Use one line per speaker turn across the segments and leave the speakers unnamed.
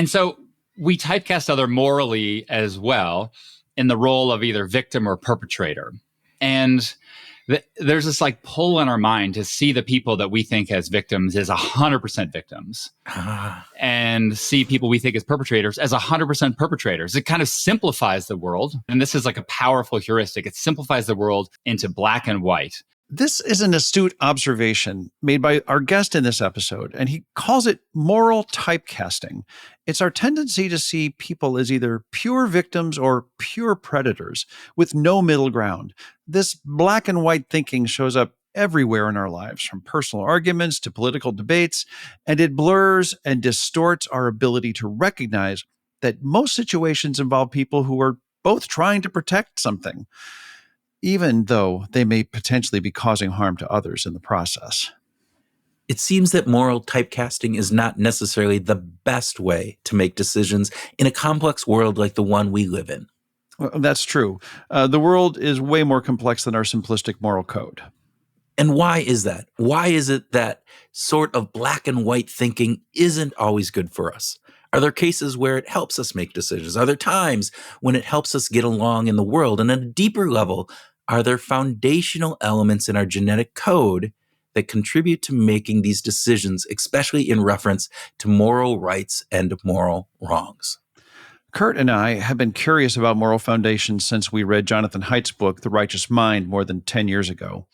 And so we typecast other morally as well in the role of either victim or perpetrator. And there's this like pull in our mind to see the people that we think as victims as 100% victims and see people we think as perpetrators as 100% perpetrators. It kind of simplifies the world. And this is like a powerful heuristic. It simplifies the world into black and white.
This is an astute observation made by our guest in this episode, and he calls it moral typecasting. It's our tendency to see people as either pure victims or pure predators with no middle ground. This black and white thinking shows up everywhere in our lives, from personal arguments to political debates, and it blurs and distorts our ability to recognize that most situations involve people who are both trying to protect something, even though they may potentially be causing harm to others in the process.
It seems that moral typecasting is not necessarily the best way to make decisions in a complex world like the one we live in.
Well, that's true. The world is way more complex than our simplistic moral code.
And why is that? Why is it that sort of black and white thinking isn't always good for us? Are there cases where it helps us make decisions? Are there times when it helps us get along in the world? And at a deeper level, are there foundational elements in our genetic code that contribute to making these decisions, especially in reference to moral rights and moral wrongs?
Kurt and I have been curious about moral foundations since we read Jonathan Haidt's book, The Righteous Mind, more than 10 years ago.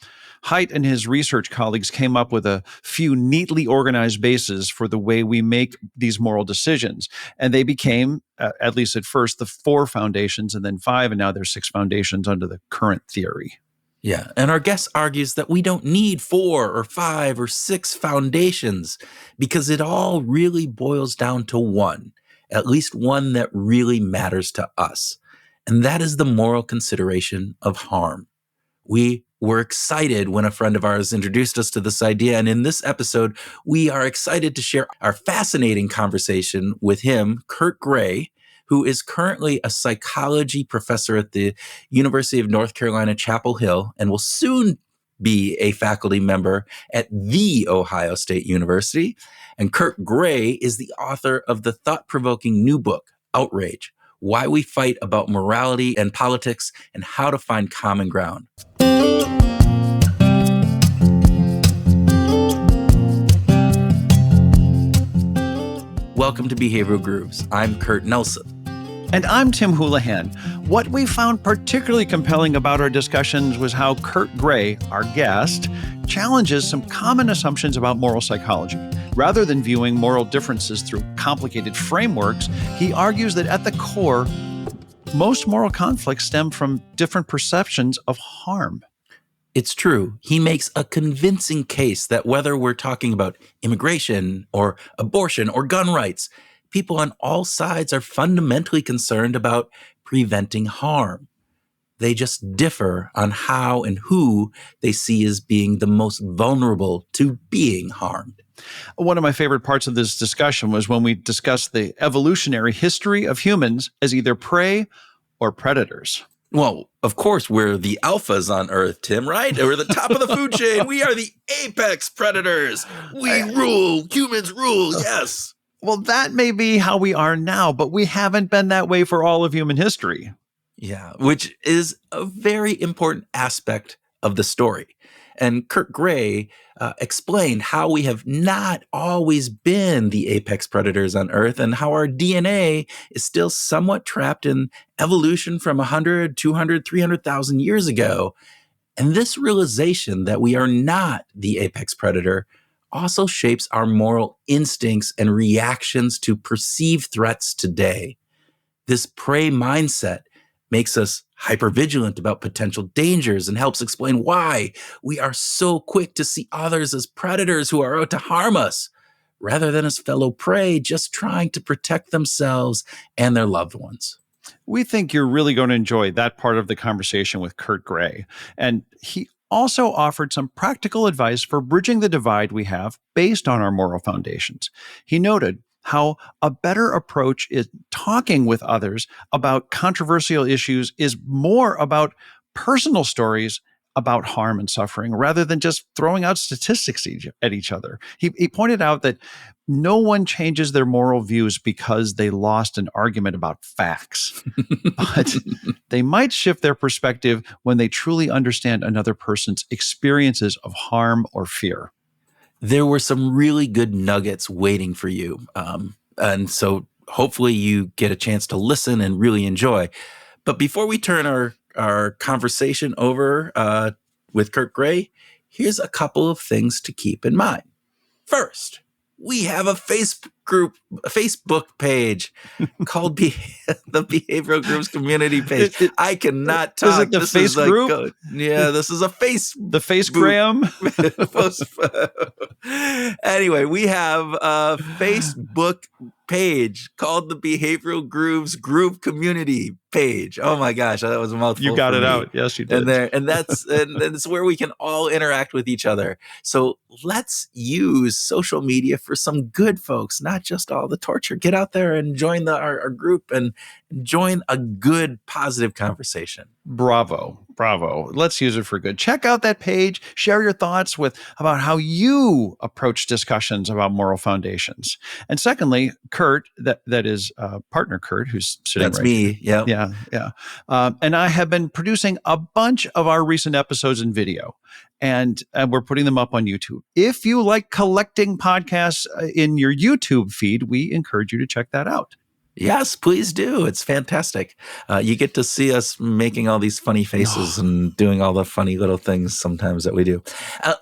Haidt and his research colleagues came up with a few neatly organized bases for the way we make these moral decisions. And they became, at least at first, the 4 foundations, and then 5, and now there's 6 foundations under the current theory.
Yeah, and our guest argues that we don't need 4 or 5 or 6 foundations because it all really boils down to one, at least one that really matters to us. And that is the moral consideration of harm. We were excited when a friend of ours introduced us to this idea. And in this episode, we are excited to share our fascinating conversation with him, Kurt Gray, who is currently a psychology professor at the University of North Carolina, Chapel Hill, and will soon be a faculty member at The Ohio State University. And Kurt Gray is the author of the thought-provoking new book, Outrage: Why We Fight About Morality and Politics and How to Find Common Ground. Welcome to Behavioral Grooves. I'm Kurt Nelson.
And I'm Tim Houlihan. What we found particularly compelling about our discussions was how Kurt Gray, our guest, challenges some common assumptions about moral psychology. Rather than viewing moral differences through complicated frameworks, he argues that at the core, most moral conflicts stem from different perceptions of harm.
It's true. He makes a convincing case that whether we're talking about immigration or abortion or gun rights, people on all sides are fundamentally concerned about preventing harm. They just differ on how and who they see as being the most vulnerable to being harmed.
One of my favorite parts of this discussion was when we discussed the evolutionary history of humans as either prey or predators.
Well, of course, we're the alphas on Earth, Tim, right? We're the top of the food chain. We are the apex predators. We rule. Humans rule. Yes.
Well, that may be how we are now, but we haven't been that way for all of human history.
Yeah, which is a very important aspect of the story. And Kurt Gray explained how we have not always been the apex predators on Earth and how our DNA is still somewhat trapped in evolution from 100, 200, 300,000 years ago. And this realization that we are not the apex predator also shapes our moral instincts and reactions to perceived threats today. This prey mindset makes us hypervigilant about potential dangers and helps explain why we are so quick to see others as predators who are out to harm us, rather than as fellow prey just trying to protect themselves and their loved ones.
We think you're really going to enjoy that part of the conversation with Kurt Gray. And he also offered some practical advice for bridging the divide we have based on our moral foundations. He noted how a better approach is talking with others about controversial issues is more about personal stories about harm and suffering rather than just throwing out statistics at each other. He pointed out that no one changes their moral views because they lost an argument about facts, but they might shift their perspective when they truly understand another person's experiences of harm or fear.
There were some really good nuggets waiting for you. And so hopefully you get a chance to listen and really enjoy. But before we turn our conversation over with Kurt Gray, here's a couple of things to keep in mind. First, we have a Facebook page called the Behavioral Groups Community page. I cannot talk.
Is it the face group?
This is a face.
The Facegram?
Anyway, we have a Facebook page called the Behavioral Grooves Group Community page. Oh my gosh, that was a mouthful.
You got it out. Yes, you did.
And that's where we can all interact with each other. So let's use social media for some good, folks, not just all the torture. Get out there and join our group and join a good, positive conversation.
Bravo. Let's use it for good. Check out that page. Share your thoughts about how you approach discussions about moral foundations. And secondly, Kurt, that is partner Kurt, who's sitting
That's
right
me.
here. Yeah. And I have been producing a bunch of our recent episodes in video. And we're putting them up on YouTube. If you like collecting podcasts in your YouTube feed, we encourage you to check that out.
Yes, please do. It's fantastic. You get to see us making all these funny faces and doing all the funny little things sometimes that we do.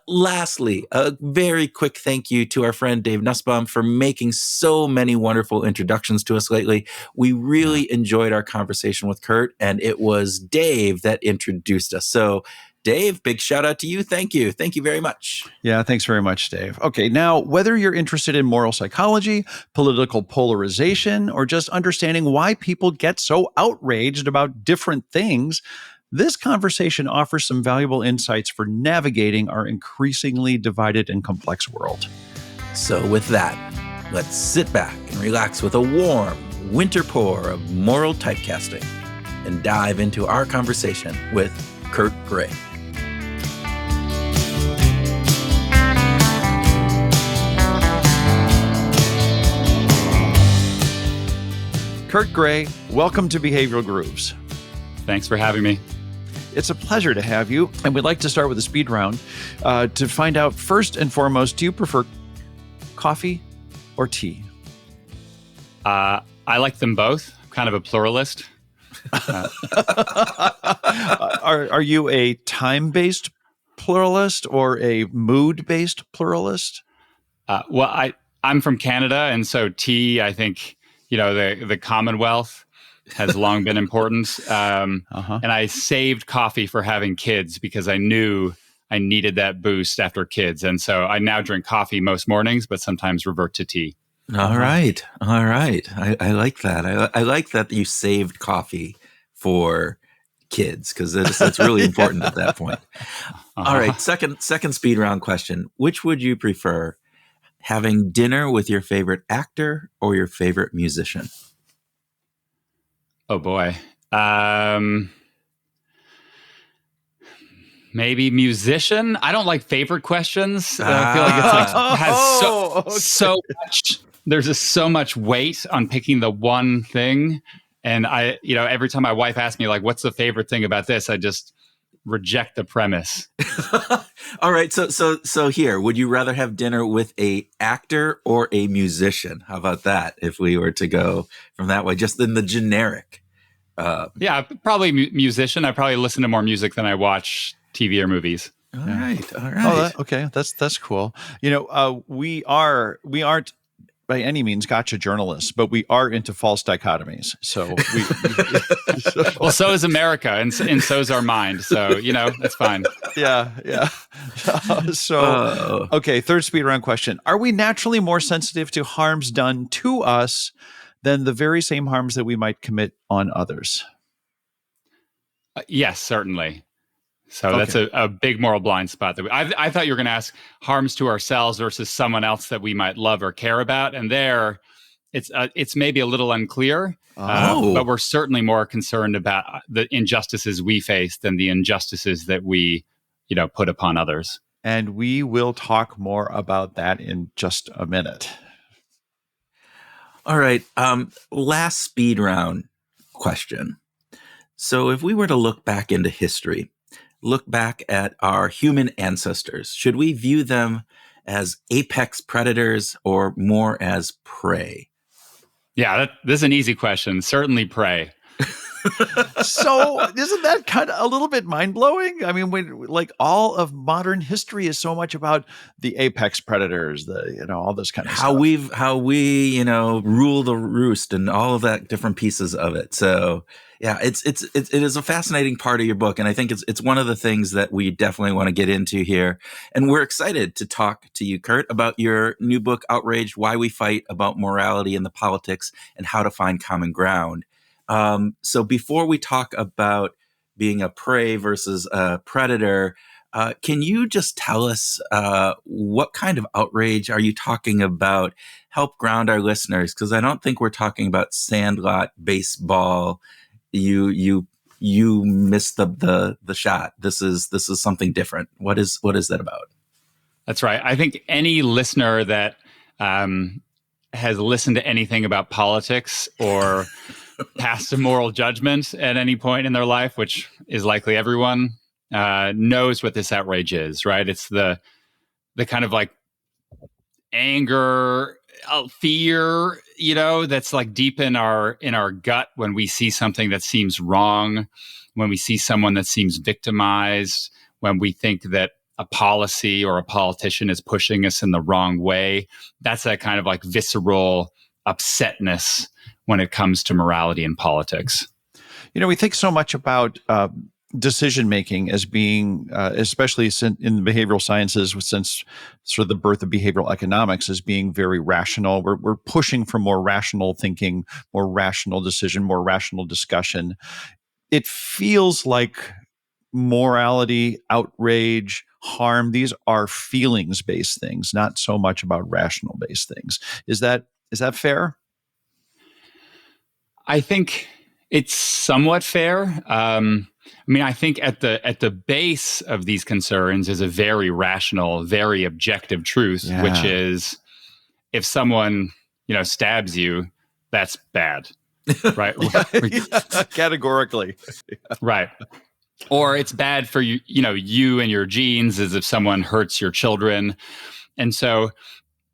Lastly, a very quick thank you to our friend Dave Nussbaum for making so many wonderful introductions to us lately. We really enjoyed our conversation with Kurt, and it was Dave that introduced us. So Dave, big shout out to you. Thank you. Thank you very much.
Yeah, thanks very much, Dave. Okay, now, whether you're interested in moral psychology, political polarization, or just understanding why people get so outraged about different things, this conversation offers some valuable insights for navigating our increasingly divided and complex world.
So with that, let's sit back and relax with a warm winter pour of moral typecasting and dive into our conversation with Kurt Gray.
Kurt Gray, welcome to Behavioral Grooves.
Thanks for having me.
It's a pleasure to have you. And we'd like to start with a speed round to find out, first and foremost, do you prefer coffee or tea?
I like them both. I'm kind of a pluralist.
Are you a time-based pluralist or a mood-based pluralist?
Well, I'm from Canada, and so tea, I think, the Commonwealth has long been important. And I saved coffee for having kids because I knew I needed that boost after kids. And so I now drink coffee most mornings, but sometimes revert to tea.
All right. I like that. I like that you saved coffee for kids because that's really important at that point. All right. Second speed round question. Which would you prefer? Having dinner with your favorite actor or your favorite musician?
Oh boy. Maybe musician. I don't like favorite questions. I feel like it's so much. There's just so much weight on picking the one thing. And every time my wife asks me, like, what's the favorite thing about this? I just reject the premise.
All right. So here, would you rather have dinner with a actor or a musician? How about that? If we were to go from that way, just in the generic.
Yeah,
probably musician. I probably listen to more music than I watch TV or movies.
All right.
Oh, okay. That's cool. We aren't by any means gotcha journalists, but we are into false dichotomies. So
well, so is America, and so is our mind. So, that's fine.
Yeah. Okay, third speed round question. Are we naturally more sensitive to harms done to us than the very same harms that we might commit on others?
Yes, certainly. So that's a big moral blind spot. I thought you were going to ask harms to ourselves versus someone else that we might love or care about. And there, it's maybe a little unclear, but we're certainly more concerned about the injustices we face than the injustices that we put upon others.
And we will talk more about that in just a minute.
All right. Last speed round question. So if we were to look back into history, look back at our human ancestors, should we view them as apex predators or more as prey?
Yeah, this is an easy question. Certainly prey.
So isn't that kind of a little bit mind-blowing? I mean, when like all of modern history is so much about the apex predators, all this kind of stuff.
How we rule the roost and all of that different pieces of it. So yeah, it is a fascinating part of your book, and I think it's one of the things that we definitely want to get into here. And we're excited to talk to you, Kurt, about your new book, Outrage: Why We Fight, about morality and the politics and how to find common ground. So before we talk about being a prey versus a predator, can you just tell us what kind of outrage are you talking about? Help ground our listeners, because I don't think we're talking about sandlot baseball. You missed the shot. This is something different. What is that about?
That's right. I think any listener that has listened to anything about politics or passed a moral judgment at any point in their life, which is likely everyone, knows what this outrage is, right? It's the kind of like anger, fear, that's like deep in our gut when we see something that seems wrong, when we see someone that seems victimized, when we think that a policy or a politician is pushing us in the wrong way. That's that kind of like visceral upsetness when it comes to morality and politics.
We think so much about decision making as being, especially in the behavioral sciences, since sort of the birth of behavioral economics, as being very rational. We're pushing for more rational thinking, more rational decision, more rational discussion. It feels like morality, outrage, harm, these are feelings-based things, not so much about rational-based things. Is that fair?
I think it's somewhat fair. I think at the base of these concerns is a very rational, very objective truth, which is if someone, stabs you, that's bad, right?
Categorically.
Right. Or it's bad for you, you and your genes, as if someone hurts your children. And so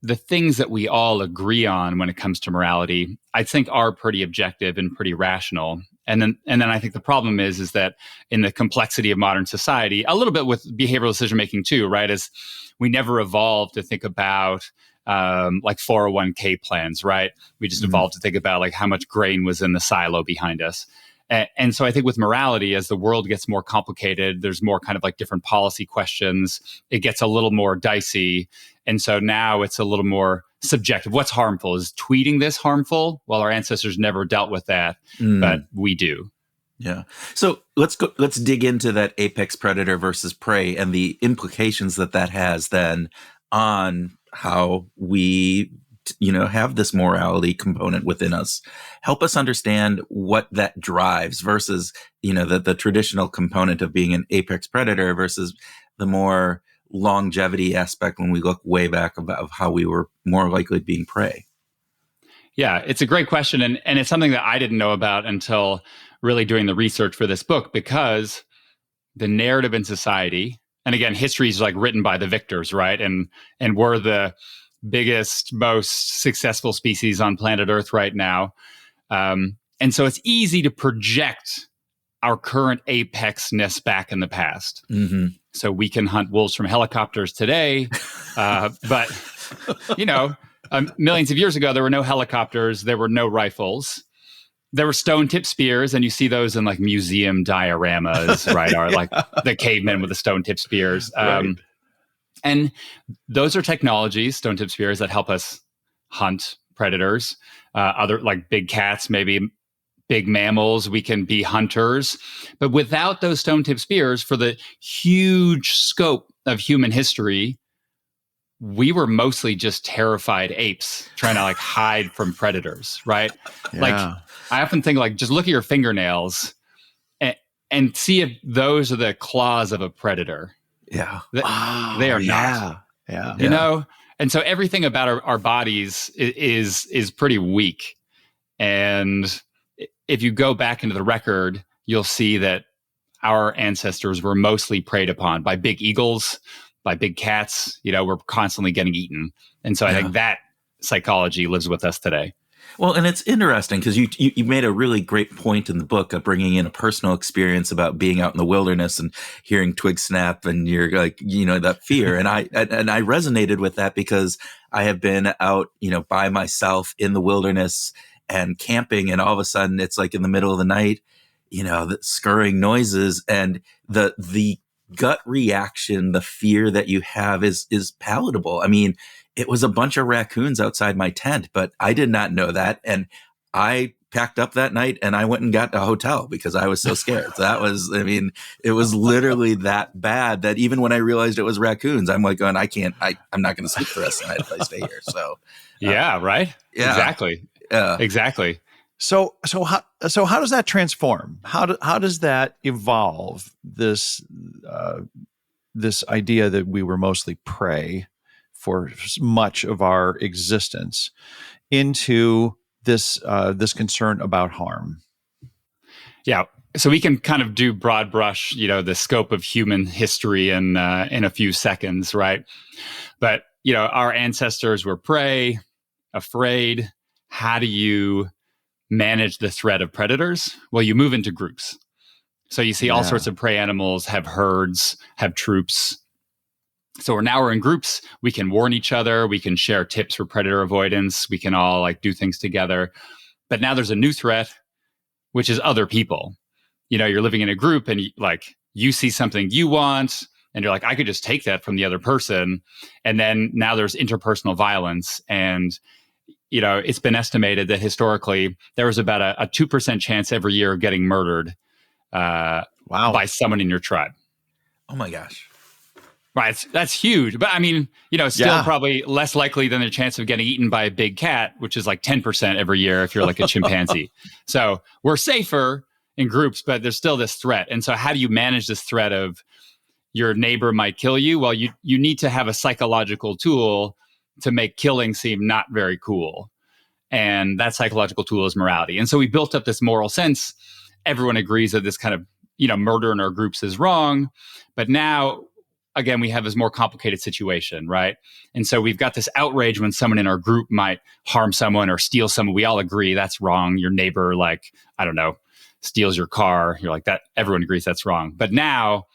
the things that we all agree on when it comes to morality, I think are pretty objective and pretty rational. And then I think the problem is that in the complexity of modern society, a little bit with behavioral decision making too, right? Is we never evolved to think about like 401k plans, right? We just evolved to think about like how much grain was in the silo behind us. And so I think with morality, as the world gets more complicated, there's more kind of like different policy questions. It gets a little more dicey. And so now it's a little more subjective. What's harmful? Is tweeting this harmful? Well, our ancestors never dealt with that, but we do.
Yeah. So let's dig into that apex predator versus prey and the implications that has then on how we have this morality component within us. Help us understand what that drives versus, the traditional component of being an apex predator versus the more longevity aspect when we look way back of how we were more likely being prey.
Yeah, it's a great question. And it's something that I didn't know about until really doing the research for this book, because the narrative in society, and again, history is like written by the victors, right? And we're the biggest, most successful species on planet Earth right now. And so it's easy to project our current apexness back in the past. Mm-hmm. So we can hunt wolves from helicopters today, but, millions of years ago, there were no helicopters, there were no rifles. There were stone-tipped spears, and you see those in like museum dioramas, right? Or like the cavemen with the stone-tipped spears. Right. And those are technologies, stone-tipped spears, that help us hunt predators, other like big cats, maybe big mammals. We can be hunters. But without those stone-tipped spears, for the huge scope of human history, we were mostly just terrified apes trying to like hide from predators, right? Yeah. Like I often think like, just look at your fingernails and see if those are the claws of a predator.
Yeah.
Th- they
Oh,
are not,
yeah. Yeah.
you know? And so everything about our bodies is pretty weak. And if you go back into the record, you'll see that our ancestors were mostly preyed upon by big eagles, by big cats. We're constantly getting eaten. And so I
Yeah.
think that psychology lives with us today.
Well, and it's interesting because you made a really great point in the book of bringing in a personal experience about being out in the wilderness and hearing twigs snap, and you're like, that fear. And I resonated with that because I have been out, by myself in the wilderness and camping, and all of a sudden it's like in the middle of the night, the scurrying noises, and the gut reaction, the fear that you have is palatable. I mean, it was a bunch of raccoons outside my tent, but I did not know that. And I packed up that night and I went and got a hotel because I was so scared. It was literally that bad that even when I realized it was raccoons, I'm like, going, I'm not going to sleep the rest of the night if I stay here. So,
yeah, right.
Yeah.
Exactly. Exactly.
So how does that transform? How does that evolve this idea that we were mostly prey for much of our existence into this concern about harm?
Yeah. So we can kind of do broad brush, the scope of human history in a few seconds, right? But our ancestors were prey, afraid. How do you manage the threat of predators? Well, you move into groups. So you see all sorts of prey animals have herds, have troops. So we're in groups. We can warn each other. We can share tips for predator avoidance. We can all do things together. But now there's a new threat, which is other people. You're living in a group and you see something you want and you're like, I could just take that from the other person. And then now there's interpersonal violence. And it's been estimated that historically there was about a 2% chance every year of getting murdered by someone in your tribe.
Oh my gosh.
Right. That's huge. But still probably less likely than the chance of getting eaten by a big cat, which is 10% every year if you're like a chimpanzee. So we're safer in groups, but there's still this threat. And so how do you manage this threat of your neighbor might kill you? Well, you need to have a psychological tool to make killing seem not very cool. And that psychological tool is morality. And so we built up this moral sense. Everyone agrees that this kind of, murder in our groups is wrong. But now, again, we have this more complicated situation, right? And so we've got this outrage when someone in our group might harm someone or steal someone. We all agree that's wrong. Your neighbor, steals your car. You're like, that. Everyone agrees that's wrong. But now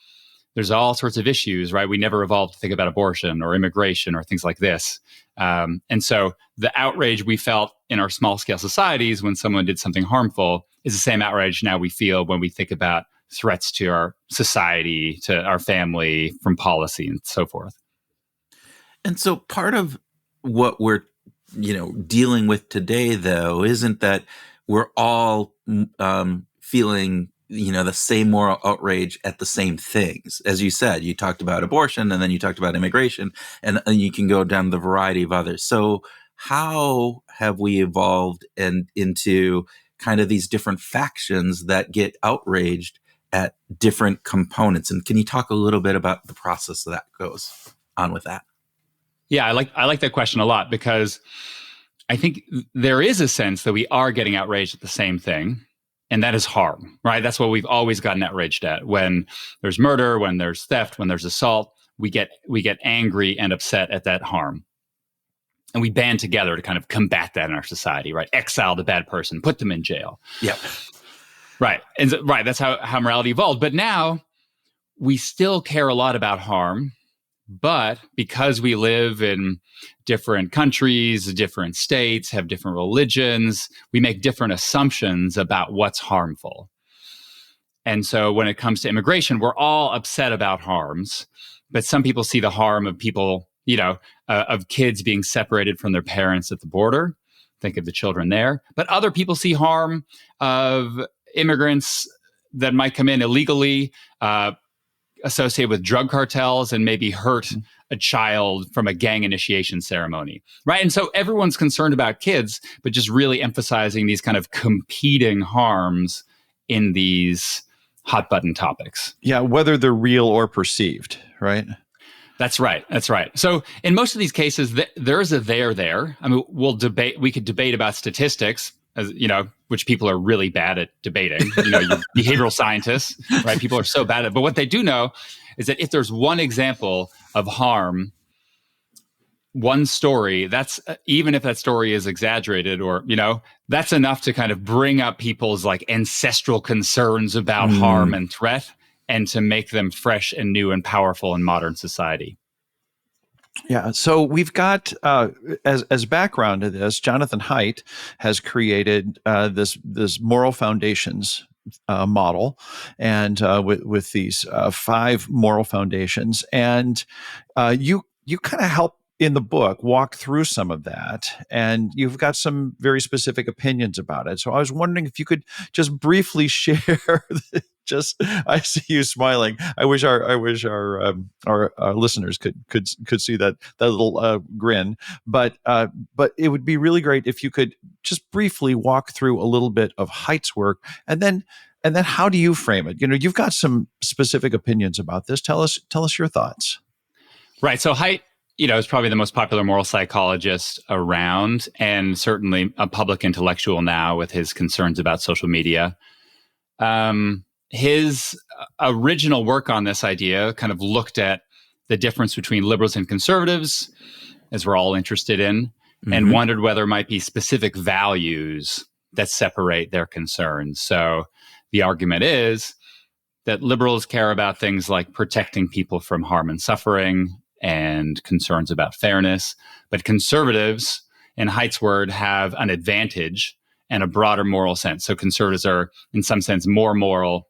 there's all sorts of issues, right? We never evolved to think about abortion or immigration or things like this. And so the outrage we felt in our small scale societies when someone did something harmful is the same outrage now we feel when we think about threats to our society, to our family, from policy and so forth.
And so part of what we're, dealing with today, though, isn't that we're all feeling, the same moral outrage at the same things. As you said, you talked about abortion and then you talked about immigration, and you can go down the variety of others. So how have we evolved into kind of these different factions that get outraged at different components? And can you talk a little bit about the process that goes on with that?
Yeah, I like that question a lot because I think there is a sense that we are getting outraged at the same thing, and that is harm, right? That's what we've always gotten outraged at. When there's murder, when there's theft, when there's assault, we get angry and upset at that harm. And we band together to kind of combat that in our society, right? Exile the bad person, put them in jail.
Yep.
Right. And right, that's how morality evolved. But now we still care a lot about harm. But because we live in different countries, different states, have different religions, we make different assumptions about what's harmful. And so when it comes to immigration, we're all upset about harms, but some people see the harm of people, of kids being separated from their parents at the border. Think of the children there. But other people see harm of immigrants that might come in illegally, associated with drug cartels and maybe hurt a child from a gang initiation ceremony, right? And so everyone's concerned about kids, but just really emphasizing these kind of competing harms in these hot button topics.
Yeah, whether they're real or perceived, right?
That's right. That's right. So in most of these cases, there's a there. I mean, we could debate about statistics, as which people are really bad at debating. Your behavioral scientists, right? People are so bad at it. But what they do know is that if there's one example of harm, one story, that's even if that story is exaggerated or, that's enough to kind of bring up people's like ancestral concerns about harm and threat, and to make them fresh and new and powerful in modern society.
Yeah. So we've got, as background to this, Jonathan Haidt has created this moral foundations model, and with these 5 moral foundations, and you kind of help in the book walk through some of that, and you've got some very specific opinions about it. So I was wondering if you could just briefly share. I see you smiling. I wish our listeners could see that little grin. But it would be really great if you could just briefly walk through a little bit of Haidt's work, and then how do you frame it? You've got some specific opinions about this. Tell us your thoughts.
Right. So Haidt, is probably the most popular moral psychologist around, and certainly a public intellectual now with his concerns about social media. His original work on this idea kind of looked at the difference between liberals and conservatives, as we're all interested in, and wondered whether there might be specific values that separate their concerns. So the argument is that liberals care about things like protecting people from harm and suffering and concerns about fairness, but conservatives, in Haidt's word, have an advantage and a broader moral sense. So conservatives are, in some sense, more moral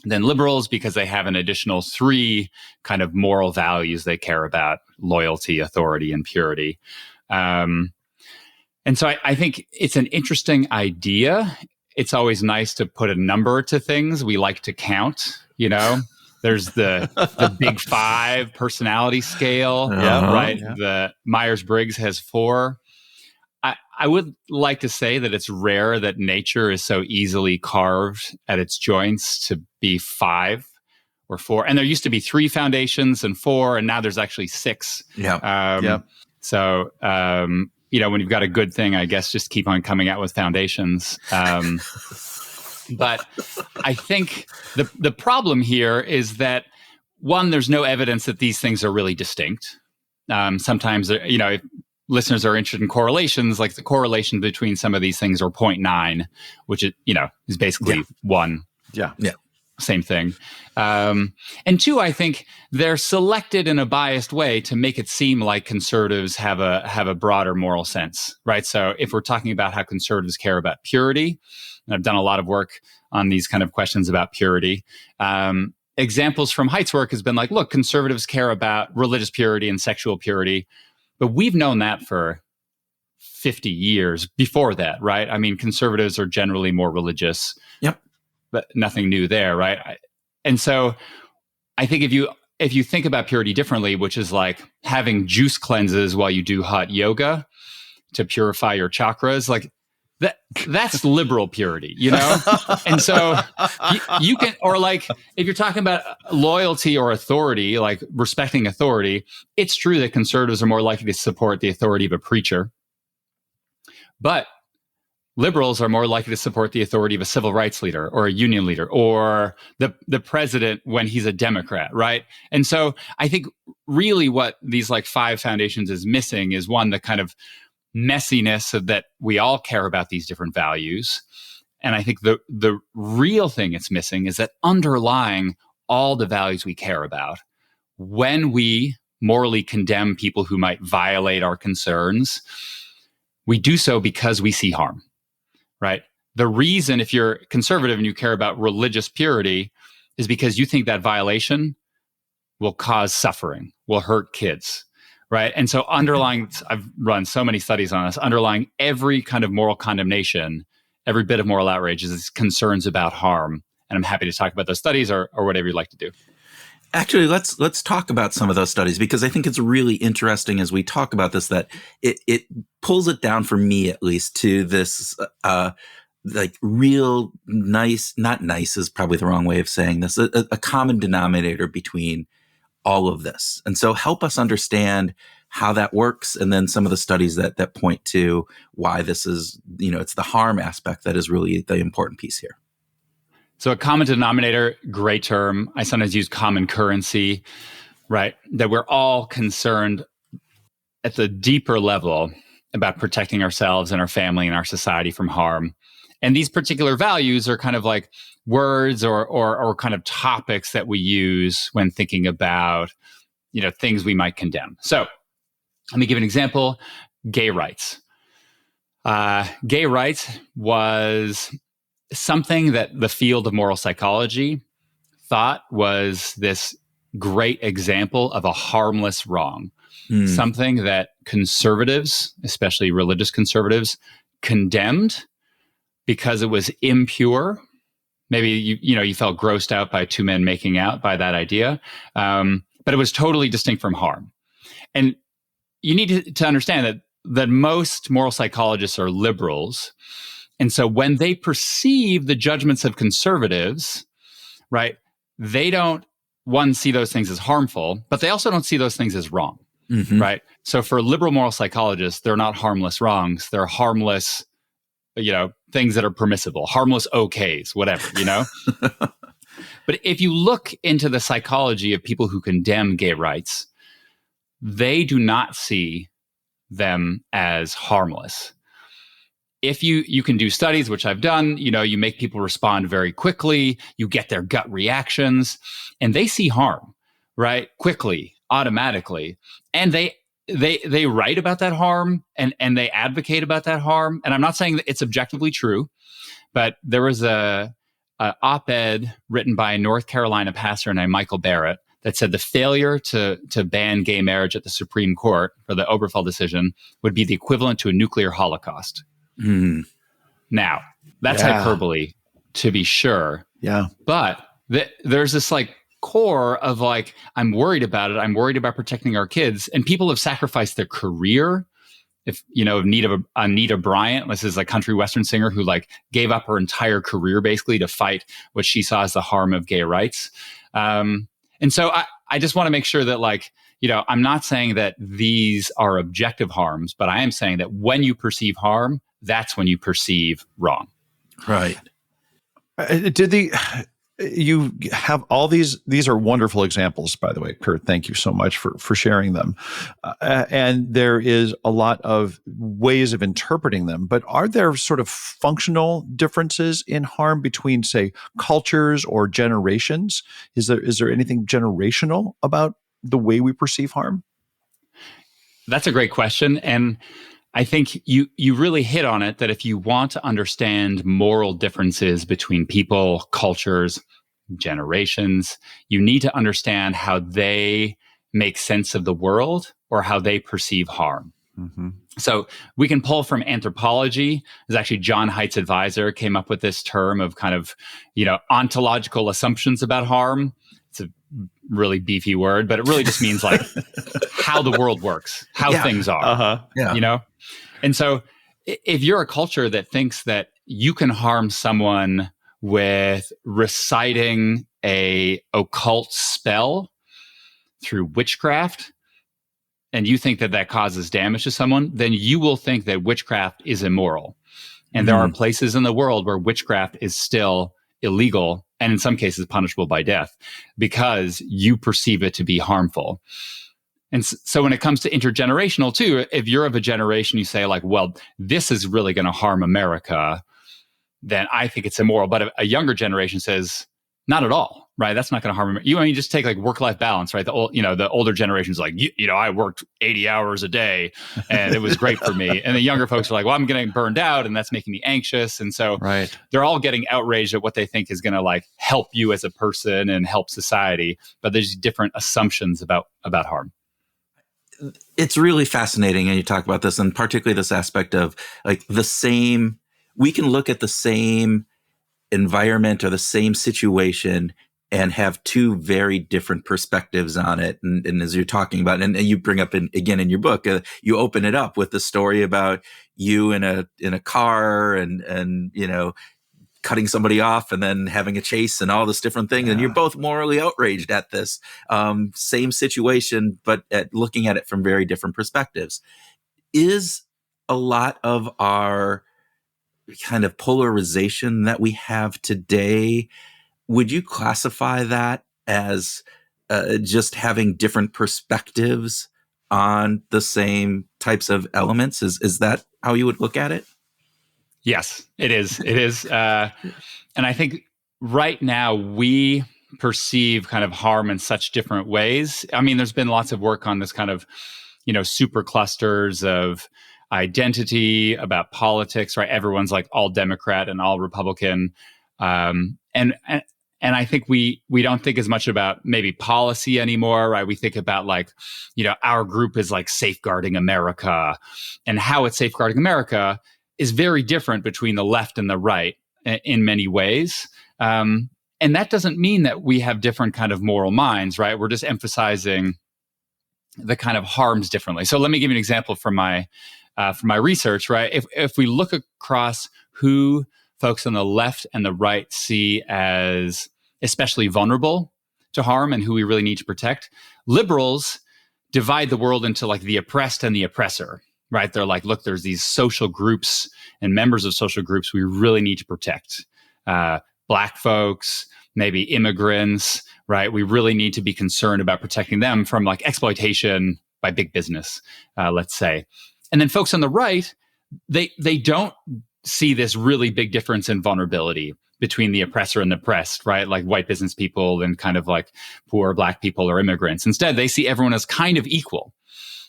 than liberals because they have an additional 3 kind of moral values they care about: loyalty, authority, and purity. And so I think it's an interesting idea. It's always nice to put a number to things. We like to count, There's the big 5 personality scale, right? Yeah. The Myers-Briggs has 4. I would like to say that it's rare that nature is so easily carved at its joints to be 5 or 4. And there used to be 3 foundations and 4, and now there's actually 6.
Yeah.
So, when you've got a good thing, I guess just keep on coming out with foundations. But I think the problem here is that, one, there's no evidence that these things are really distinct. Sometimes, if listeners are interested in correlations, like the correlation between some of these things are 0.9, which is basically 1.
Yeah.
Same thing. And 2, I think they're selected in a biased way to make it seem like conservatives have a broader moral sense, right? So if we're talking about how conservatives care about purity, and I've done a lot of work on these kind of questions about purity, examples from Haidt's work has been like, look, conservatives care about religious purity and sexual purity, but we've known that for 50 years before that, right? I mean, conservatives are generally more religious.
Yep.
But nothing new there, right? And so I think if you think about purity differently, which is like having juice cleanses while you do hot yoga to purify your chakras, like that's liberal purity, And so you can, or like if you're talking about loyalty or authority, like respecting authority, it's true that conservatives are more likely to support the authority of a preacher, but liberals are more likely to support the authority of a civil rights leader or a union leader or the president when he's a Democrat, right? And so I think really what these like 5 foundations is missing is, one, the kind of messiness of that we all care about these different values. And I think the real thing it's missing is that underlying all the values we care about, when we morally condemn people who might violate our concerns, we do so because we see harm. Right? The reason, if you're conservative and you care about religious purity, is because you think that violation will cause suffering, will hurt kids, right? And so underlying, I've run so many studies on this, underlying every kind of moral condemnation, every bit of moral outrage is concerns about harm. And I'm happy to talk about those studies or whatever you'd like to do.
Actually, let's talk about some of those studies, because I think it's really interesting as we talk about this, that it pulls it down, for me at least, to this like real nice, not nice is probably the wrong way of saying this, a common denominator between all of this. And so help us understand how that works, and then some of the studies that point to why this is, it's the harm aspect that is really the important piece here.
So a common denominator, great term. I sometimes use common currency, right? That we're all concerned at the deeper level about protecting ourselves and our family and our society from harm. And these particular values are kind of like words or kind of topics that we use when thinking about, things we might condemn. So let me give an example. Gay rights. Gay rights was something that the field of moral psychology thought was this great example of a harmless wrong. Something that conservatives, especially religious conservatives, condemned because it was impure. Maybe you felt grossed out by two men making out by that idea, but it was totally distinct from harm. And you need to understand that most moral psychologists are liberals, and so when they perceive the judgments of conservatives, right, they don't see those things as harmful, but they also don't see those things as wrong. Mm-hmm. Right. So for liberal moral psychologists, they're not harmless wrongs. They're harmless, things that are permissible, harmless okays, whatever, But if you look into the psychology of people who condemn gay rights, they do not see them as harmless. If you can do studies, which I've done, you make people respond very quickly, you get their gut reactions, and they see harm, right? Quickly, automatically. And they write about that harm and they advocate about that harm. And I'm not saying that it's objectively true, but there was a op-ed written by a North Carolina pastor named Michael Barrett that said the failure to ban gay marriage at the Supreme Court for the Obergefell decision would be the equivalent to a nuclear holocaust. Mm. Now, that's hyperbole, to be sure.
Yeah.
But there's this core of I'm worried about it. I'm worried about protecting our kids. And people have sacrificed their career. If, Anita Bryant, this is a country western singer who gave up her entire career basically to fight what she saw as the harm of gay rights. And so I just want to make sure that I'm not saying that these are objective harms, but I am saying that when you perceive harm, that's when you perceive wrong.
Right.
You have all these are wonderful examples, by the way, Kurt. Thank you so much for sharing them. And there is a lot of ways of interpreting them, but are there sort of functional differences in harm between, say, cultures or generations? Is there anything generational about the way we perceive harm?
That's a great question. And I think you really hit on it, that if you want to understand moral differences between people, cultures, generations, you need to understand how they make sense of the world or how they perceive harm. Mm-hmm. So we can pull from anthropology. There's actually John Haidt's advisor came up with this term of kind of, ontological assumptions about harm. It's a really beefy word, but it really just means how the world works, how things are, And so if you're a culture that thinks that you can harm someone with reciting a occult spell through witchcraft, and you think that causes damage to someone, then you will think that witchcraft is immoral. And there are places in the world where witchcraft is still illegal, and in some cases punishable by death, because you perceive it to be harmful. And so when it comes to intergenerational too, if you're of a generation, you say well, this is really going to harm America, then I think it's immoral. But a younger generation says, not at all, right? That's not going to harm you. I mean, just take work-life balance, right? The older generation's I worked 80 hours a day and it was great for me. And the younger folks are well, I'm getting burned out and that's making me anxious. And so they're all getting outraged at what they think is going to help you as a person and help society. But there's different assumptions about harm.
It's really fascinating. And you talk about this, and particularly this aspect of we can look at the same environment or the same situation and have two very different perspectives on it. And as you're talking about, and you bring up again in your book, you open it up with the story about you in a car and cutting somebody off and then having a chase and all this different thing. Yeah. And you're both morally outraged at this same situation, but looking at it from very different perspectives. Is a lot of our kind of polarization that we have today, would you classify that as just having different perspectives on the same types of elements? Is that how you would look at it?
Yes, it is. It is. And I think right now we perceive kind of harm in such different ways. I mean, there's been lots of work on this kind of, super clusters of identity about politics, right? Everyone's like all Democrat and all Republican. And I think we don't think as much about maybe policy anymore, right? We think about like, our group is like safeguarding America, and how it's safeguarding America is very different between the left and the right in many ways. And that doesn't mean that we have different kind of moral minds, right? We're just emphasizing the kind of harms differently. So let me give you an example from my research, right? If we look across who folks on the left and the right see as especially vulnerable to harm and who we really need to protect, liberals divide the world into like the oppressed and the oppressor, right? They're like, look, there's these social groups and members of social groups we really need to protect. Black folks, maybe immigrants, right? We really need to be concerned about protecting them from like exploitation by big business, let's say. And then folks on the right, they don't see this really big difference in vulnerability between the oppressor and the oppressed, right? Like white business people and kind of like poor Black people or immigrants. Instead, they see everyone as kind of equal.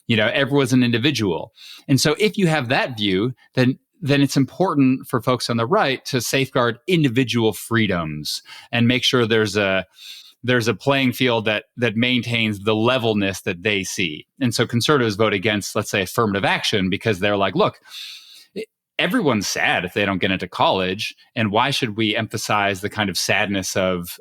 Everyone's an individual. And so if you have that view, then it's important for folks on the right to safeguard individual freedoms and make sure there's a playing field that maintains the levelness that they see. And so conservatives vote against, let's say, affirmative action because they're like, look, everyone's sad if they don't get into college, and why should we emphasize the kind of sadness of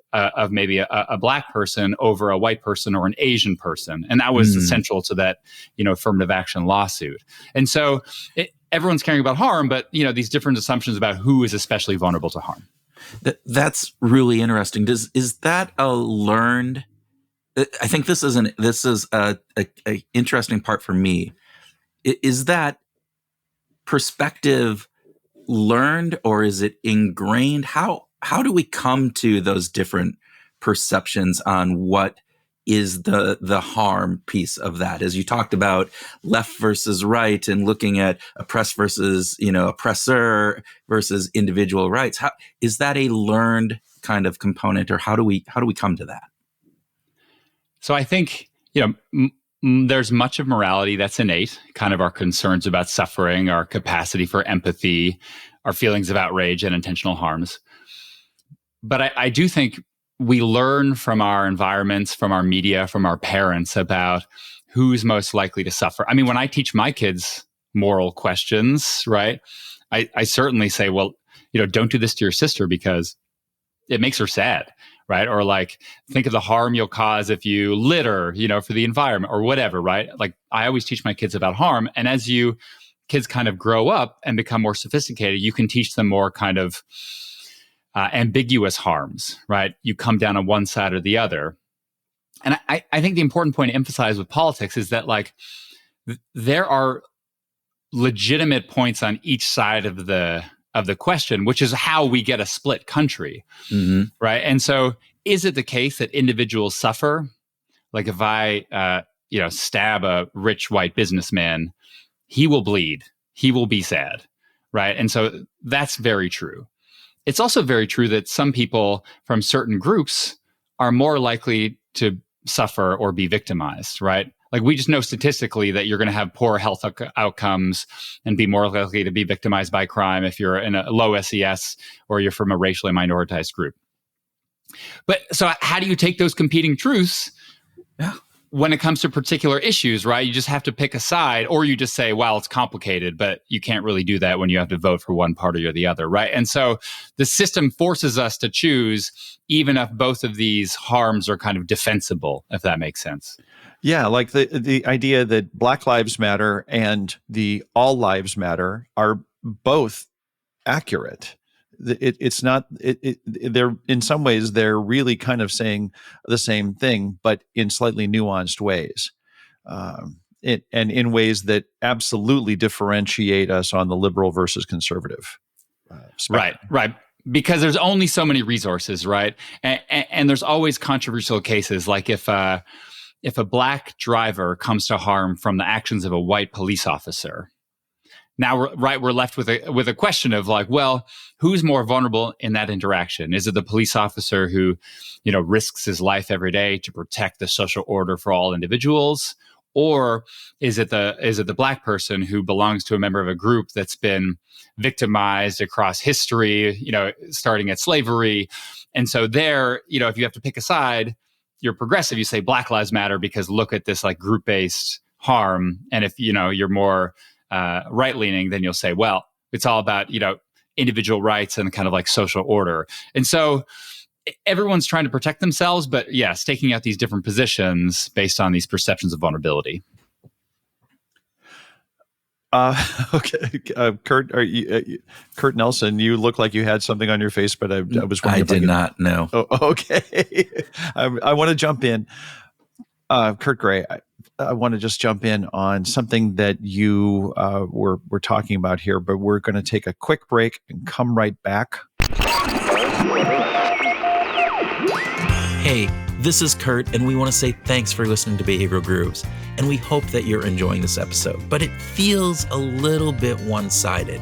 maybe a Black person over a white person or an Asian person? And that was central to that, affirmative action lawsuit. And so everyone's caring about harm, but these different assumptions about who is especially vulnerable to harm.
That's really interesting. Is that a learned? I think this is a interesting part for me. Is that perspective learned, or is it ingrained? How do we come to those different perceptions on what is the harm piece of that? As you talked about left versus right and looking at oppressed versus, oppressor versus individual rights. How is that a learned kind of component, or how do we come to that?
So I think, there's much of morality that's innate, kind of our concerns about suffering, our capacity for empathy, our feelings of outrage and intentional harms. But I do think we learn from our environments, from our media, from our parents about who's most likely to suffer. I mean, when I teach my kids moral questions, right, I certainly say, well, don't do this to your sister because it makes her sad, right? Or like, think of the harm you'll cause if you litter, for the environment or whatever, right? Like, I always teach my kids about harm. And as kids kind of grow up and become more sophisticated, you can teach them more kind of ambiguous harms, right? You come down on one side or the other. And I think the important point to emphasize with politics is that like there are legitimate points on each side of the question, which is how we get a split country, right? And so is it the case that individuals suffer? Like if I, stab a rich white businessman, he will bleed, he will be sad, right? And so that's very true. It's also very true that some people from certain groups are more likely to suffer or be victimized, right? Like we just know statistically that you're going to have poor health outcomes and be more likely to be victimized by crime if you're in a low SES or you're from a racially minoritized group. But so how do you take those competing truths when it comes to particular issues, right, you just have to pick a side, or you just say, well, it's complicated, but you can't really do that when you have to vote for one party or the other, right? And so the system forces us to choose, even if both of these harms are kind of defensible, if that makes sense.
Yeah, like the idea that Black Lives Matter and the All Lives Matter are both accurate. It's not. They're in some ways they're really kind of saying the same thing, but in slightly nuanced ways. And in ways that absolutely differentiate us on the liberal versus conservative spectrum.
Right. Because there's only so many resources, right? And there's always controversial cases, like if a Black driver comes to harm from the actions of a white police officer. Now we're left with a question of like, well, who's more vulnerable in that interaction? Is it the police officer who, risks his life every day to protect the social order for all individuals? Or is it the Black person who belongs to a member of a group that's been victimized across history, starting at slavery? And so there, if you have to pick a side, you're progressive, you say Black Lives Matter because look at this like group-based harm. And if, you're more right-leaning, then you'll say, well, it's all about, individual rights and kind of like social order. And so everyone's trying to protect themselves, but yeah, staking out these different positions based on these perceptions of vulnerability.
Okay, Kurt, are you, Kurt Nelson? You look like you had something on your face, but I was wondering.
I did not know.
Oh, okay, I want to jump in, Kurt Gray. I want to just jump in on something that you were talking about here, but we're going to take a quick break and come right back.
Hey, this is Kurt, and we want to say thanks for listening to Behavioral Grooves, and we hope that you're enjoying this episode, but it feels a little bit one-sided.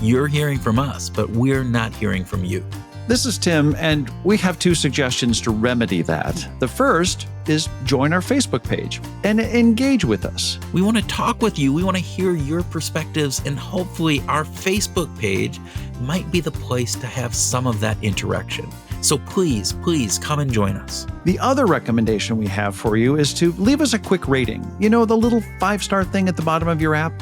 You're hearing from us, but we're not hearing from you.
This is Tim, and we have two suggestions to remedy that. The first is join our Facebook page and engage with us.
We want to talk with you. We want to hear your perspectives, and hopefully our Facebook page might be the place to have some of that interaction. So please come and join us.
The other recommendation we have for you is to leave us a quick rating. The little 5-star thing at the bottom of your app,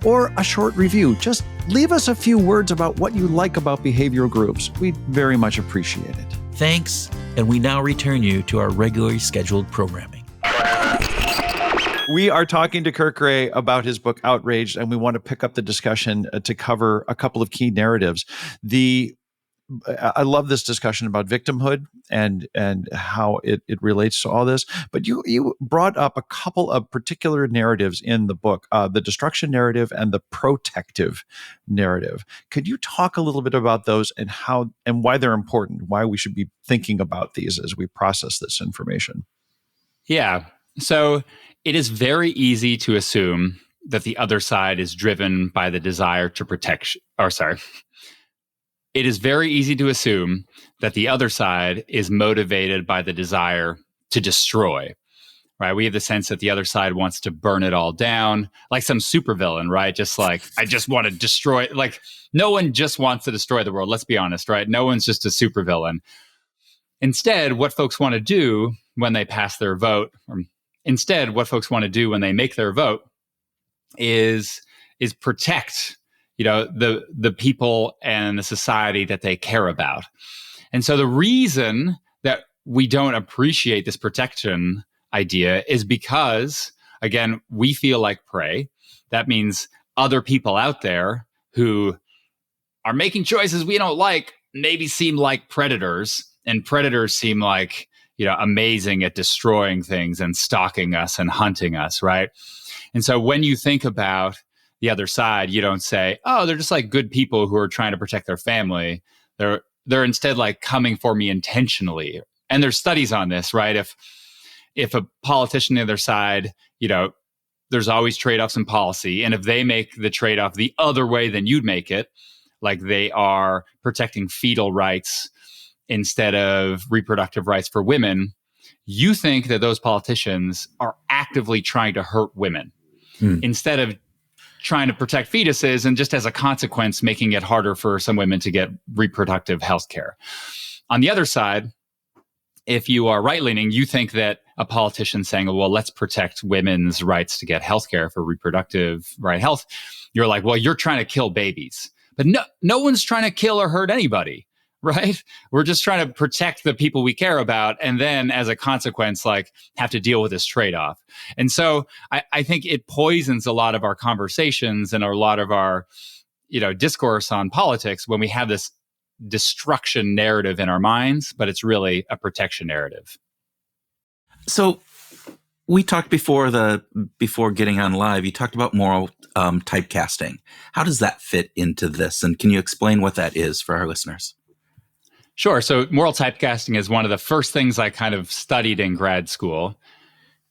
or a short review. Just leave us a few words about what you like about Behavioral Grooves. We'd very much appreciate it.
Thanks, and we now return you to our regularly scheduled programming.
We are talking to Kurt Gray about his book, Outrage, and we want to pick up the discussion to cover a couple of key narratives. I love this discussion about victimhood and how it relates to all this. But you brought up a couple of particular narratives in the book, the destruction narrative and the protective narrative. Could you talk a little bit about those and how and why they're important, why we should be thinking about these as we process this information?
Yeah. So it is very easy to assume that the other side is driven by the desire to protect, it is very easy to assume that the other side is motivated by the desire to destroy, right? We have the sense that the other side wants to burn it all down, like some supervillain, right? Just like, I just want to destroy, like no one just wants to destroy the world. Let's be honest, right? No one's just a supervillain. Instead, what folks want to do when they pass their vote, or instead, what folks want to do when they make their vote is protect the people and the society that they care about. And so the reason that we don't appreciate this protection idea is because, again, we feel like prey. That means other people out there who are making choices we don't like maybe seem like predators, and predators seem like, amazing at destroying things and stalking us and hunting us, right? And so when you think about the other side, you don't say, oh, they're just like good people who are trying to protect their family. They're instead like coming for me intentionally. And there's studies on this, right? If a politician on the other side, there's always trade-offs in policy. And if they make the trade-off the other way than you'd make it, like they are protecting fetal rights instead of reproductive rights for women, you think that those politicians are actively trying to hurt women instead of trying to protect fetuses, and just as a consequence, making it harder for some women to get reproductive health care. On the other side, if you are right-leaning, you think that, a politician saying, well, let's protect women's rights to get healthcare for reproductive health, you're like, well, you're trying to kill babies. But no one's trying to kill or hurt anybody, right? We're just trying to protect the people we care about. And then as a consequence, like have to deal with this trade-off. And so I think it poisons a lot of our conversations and a lot of our, discourse on politics when we have this destruction narrative in our minds, but it's really a protection narrative.
So we talked before getting on live, you talked about moral typecasting. How does that fit into this? And can you explain what that is for our listeners?
Sure. So moral typecasting is one of the first things I kind of studied in grad school.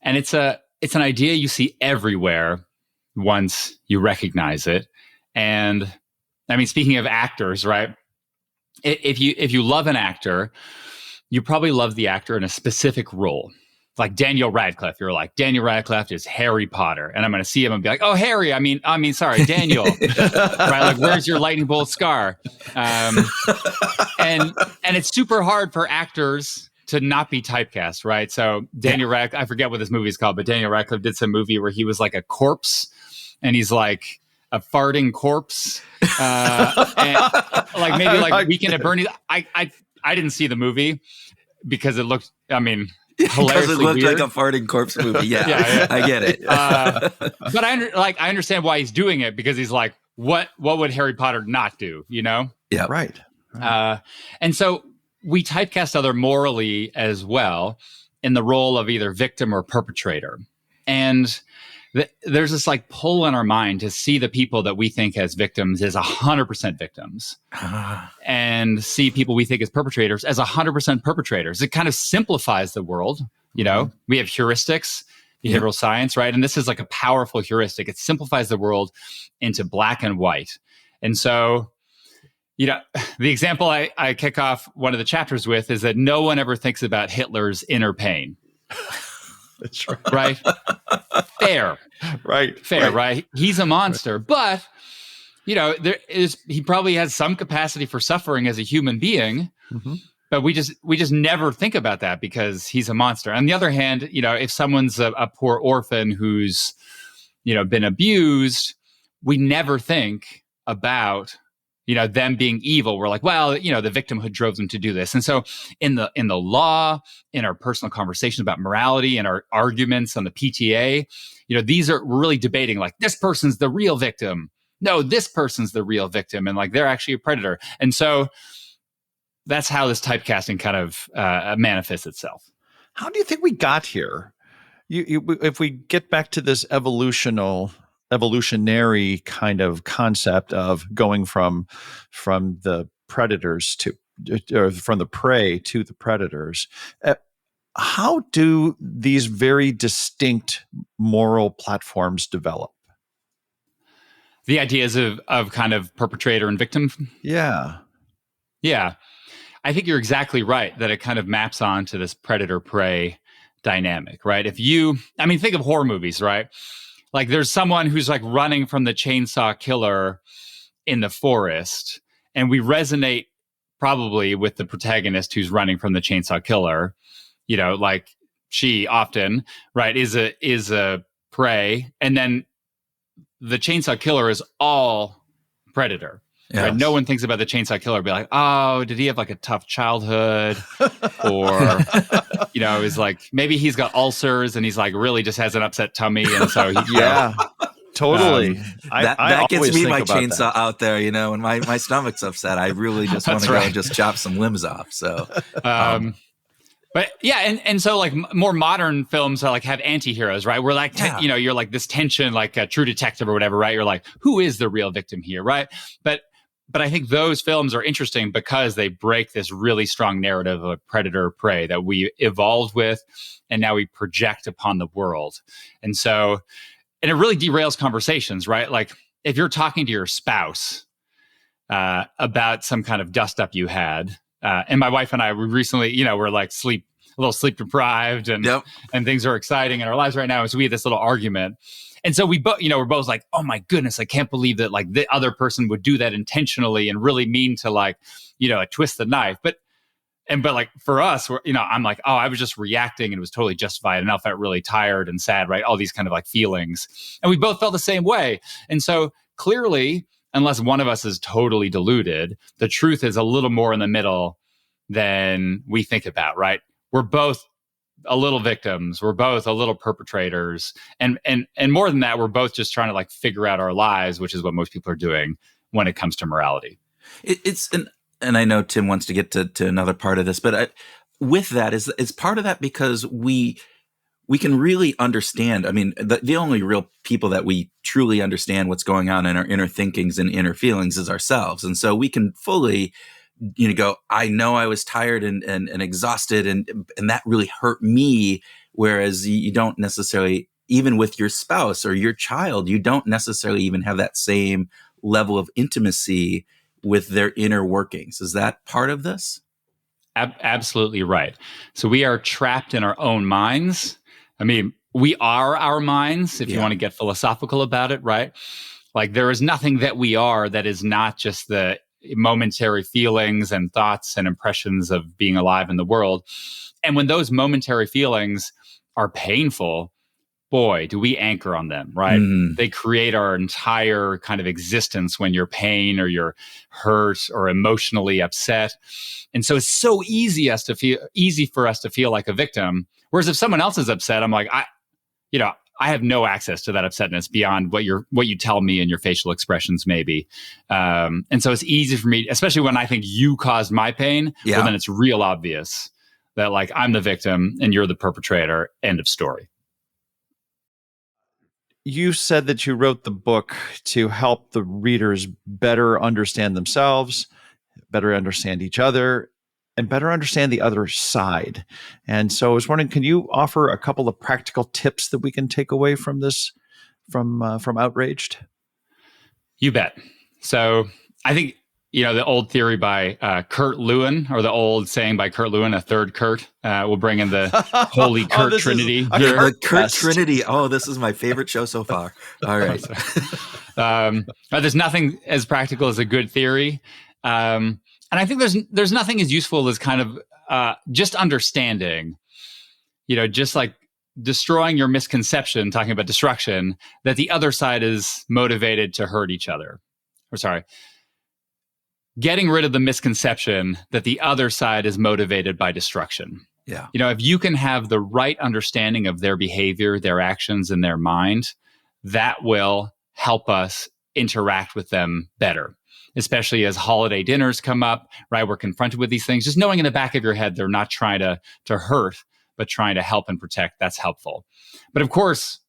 And it's an idea you see everywhere once you recognize it. And I mean, speaking of actors, right? If you love an actor, you probably love the actor in a specific role. Like Daniel Radcliffe, you're like, Daniel Radcliffe is Harry Potter. And I'm going to see him and be like, oh, Harry, sorry, Daniel. Right? Like, where's your lightning bolt scar? And it's super hard for actors to not be typecast, right? So Daniel Radcliffe, I forget what this movie is called, but Daniel Radcliffe did some movie where he was like a corpse and he's like a farting corpse. And like maybe like Weekend at Bernie's. I didn't see the movie because it looked,
because it looked
weird.
like a farting corpse movie. Yeah. I get it.
But I understand why he's doing it, because he's like, what would Harry Potter not do?
Yeah.
Right.
And so we typecast other morally as well in the role of either victim or perpetrator. And there's this like pull in our mind to see the people that we think as victims as 100% victims and see people we think as perpetrators as 100% perpetrators. It kind of simplifies the world. We have heuristics, behavioral science, right? And this is like a powerful heuristic. It simplifies the world into black and white. And so, the example I kick off one of the chapters with is that no one ever thinks about Hitler's inner pain.
That's right.
Right? Fair. Right? He's a monster. Right. But, he probably has some capacity for suffering as a human being. Mm-hmm. But we just never think about that because he's a monster. On the other hand, if someone's a poor orphan who's, been abused, we never think about them being evil. We're like, well, the victimhood drove them to do this. And so in the law, in our personal conversations about morality and our arguments on the PTA, we're really debating like, this person's the real victim. No, this person's the real victim. And like, they're actually a predator. And so that's how this typecasting kind of manifests itself.
How do you think we got here? If we get back to this evolutionary kind of concept of going from the predators or from the prey to the predators, how do these very distinct moral platforms develop?
The ideas of kind of perpetrator and victim? Yeah. I think you're exactly right that it kind of maps onto this predator-prey dynamic, right? Think of horror movies, right? Like there's someone who's like running from the chainsaw killer in the forest, and we resonate probably with the protagonist who's running from the chainsaw killer. Like she often, right, is a prey, and then the chainsaw killer is all predator. Yes. Right? No one thinks about the chainsaw killer be like, oh, did he have like a tough childhood? Or, it's like, maybe he's got ulcers and he's like really just has an upset tummy. And so,
totally.
That gets me my chainsaw out there, when my stomach's upset. I really just want to go and just chop some limbs off. So,
but yeah, and so like more modern films are like have anti-heroes, right? We're like, you're like this tension, like a True Detective or whatever, right? You're like, who is the real victim here, right? But I think those films are interesting because they break this really strong narrative of predator-prey that we evolved with, and now we project upon the world. And it really derails conversations, right? Like if you're talking to your spouse about some kind of dust-up you had, and my wife and I, we recently, we're like a little sleep deprived, and things are exciting in our lives right now. And so we had this little argument. And so we both, we're both like, oh my goodness, I can't believe that like the other person would do that intentionally and really mean to like, twist the knife. But but like for us, I'm like, oh, I was just reacting and it was totally justified. And I felt really tired and sad, right? All these kind of like feelings. And we both felt the same way. And so clearly, unless one of us is totally deluded, the truth is a little more in the middle than we think about, right? We're both a little victims. We're both a little perpetrators. And more than that, we're both just trying to like figure out our lives, which is what most people are doing when it comes to morality.
And I know Tim wants to get to another part of this, but with that is part of that because we can really understand. I mean, the only real people that we truly understand what's going on in our inner thinkings and inner feelings is ourselves. And so we can fully, go, I know I was tired and exhausted and that really hurt me. Whereas you don't necessarily, even with your spouse or your child, you don't necessarily even have that same level of intimacy with their inner workings. Is that part of this?
Absolutely right. So we are trapped in our own minds. I mean, we are our minds, if you want to get philosophical about it, right? Like there is nothing that we are that is not just the momentary feelings and thoughts and impressions of being alive in the world. And when those momentary feelings are painful, boy, do we anchor on them, right? They create our entire kind of existence when you're pain or you're hurt or emotionally upset. And so it's so easy for us to feel like a victim. Whereas if someone else is upset, I'm like, I have no access to that upsetness beyond what you tell me and your facial expressions, maybe. And so it's easy for me, especially when I think you caused my pain.
Yeah.
Well, then it's real obvious that like I'm the victim and you're the perpetrator. End of story.
You said that you wrote the book to help the readers better understand themselves, better understand each other, and better understand the other side. And so I was wondering, can you offer a couple of practical tips that we can take away from this, from Outraged?
You bet. So I think, the old theory by Kurt Lewin, or the old saying by Kurt Lewin, a third Kurt, we'll bring in the holy Kurt Trinity.
The Kurt Trinity. Oh, this is my favorite show so far. All right.
There's nothing as practical as a good theory. And I think there's nothing as useful as kind of just understanding, just like destroying your misconception, talking about destruction, that the other side is motivated to hurt each other. Getting rid of the misconception that the other side is motivated by destruction.
Yeah.
If you can have the right understanding of their behavior, their actions, and their mind, that will help us interact with them better. Especially as holiday dinners come up, right? We're confronted with these things. Just knowing in the back of your head, they're not trying to hurt, but trying to help and protect. That's helpful. But of course,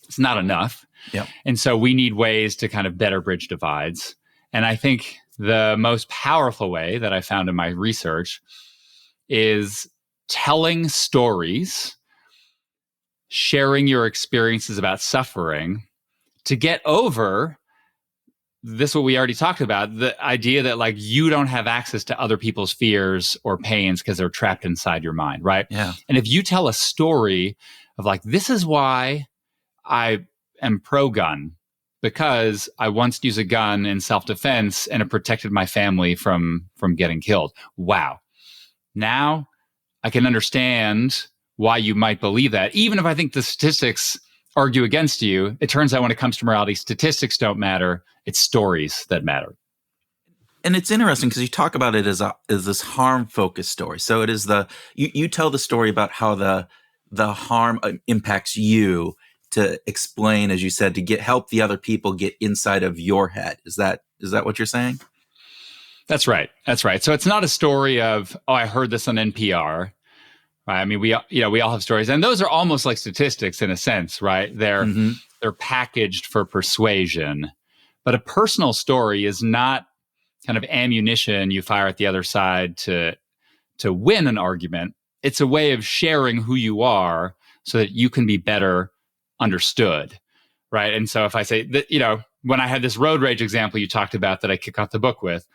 it's not enough.
Yep.
And so we need ways to kind of better bridge divides. And I think the most powerful way that I found in my research is telling stories, sharing your experiences about suffering to get over this, what we already talked about, the idea that like you don't have access to other people's fears or pains because they're trapped inside your mind, right?
Yeah.
And if you tell a story of like, this is why I am pro-gun, because I once used a gun in self-defense and it protected my family from getting killed. Wow. Now I can understand why you might believe that. Even if I think the statistics argue against you, it turns out when it comes to morality, statistics don't matter. It's stories that matter.
And it's interesting because you talk about it as this harm-focused story. So it is you tell the story about how the harm impacts you to explain, as you said, to help the other people get inside of your head. Is that what you're saying?
That's right. So it's not a story of, oh, I heard this on NPR. Right? I mean, we all have stories, and those are almost like statistics in a sense, right? They're packaged for persuasion, but a personal story is not kind of ammunition you fire at the other side to win an argument. It's a way of sharing who you are so that you can be better understood, right? And so if I say that, when I had this road rage example you talked about that I kick off the book with,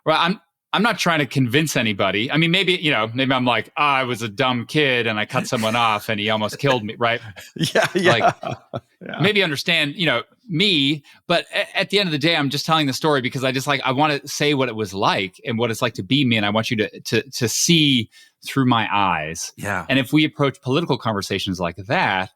well, I'm not trying to convince anybody. I mean, maybe I'm like, I was a dumb kid and I cut someone off and he almost killed me, right?
Yeah.
Like,
Yeah.
maybe understand, me, but at the end of the day, I'm just telling the story because I want to say what it was like and what it's like to be me. And I want you to see through my eyes.
Yeah.
And if we approach political conversations like that,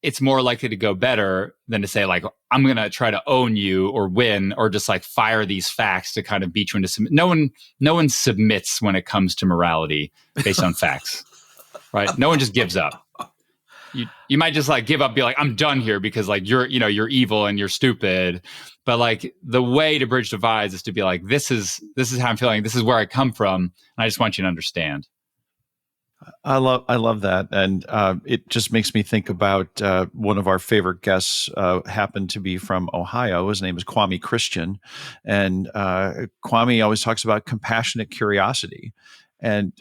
it's more likely to go better than to say like, I'm going to try to own you or win or just like fire these facts to kind of beat you into submit. No one submits when it comes to morality based on facts, right? No one just gives up. You might just like give up, be like, I'm done here because like you're evil and you're stupid. But like the way to bridge divides is to be like, this is how I'm feeling. This is where I come from. And I just want you to understand.
I love that, and it just makes me think about one of our favorite guests happened to be from Ohio. His name is Kwame Christian, and Kwame always talks about compassionate curiosity, and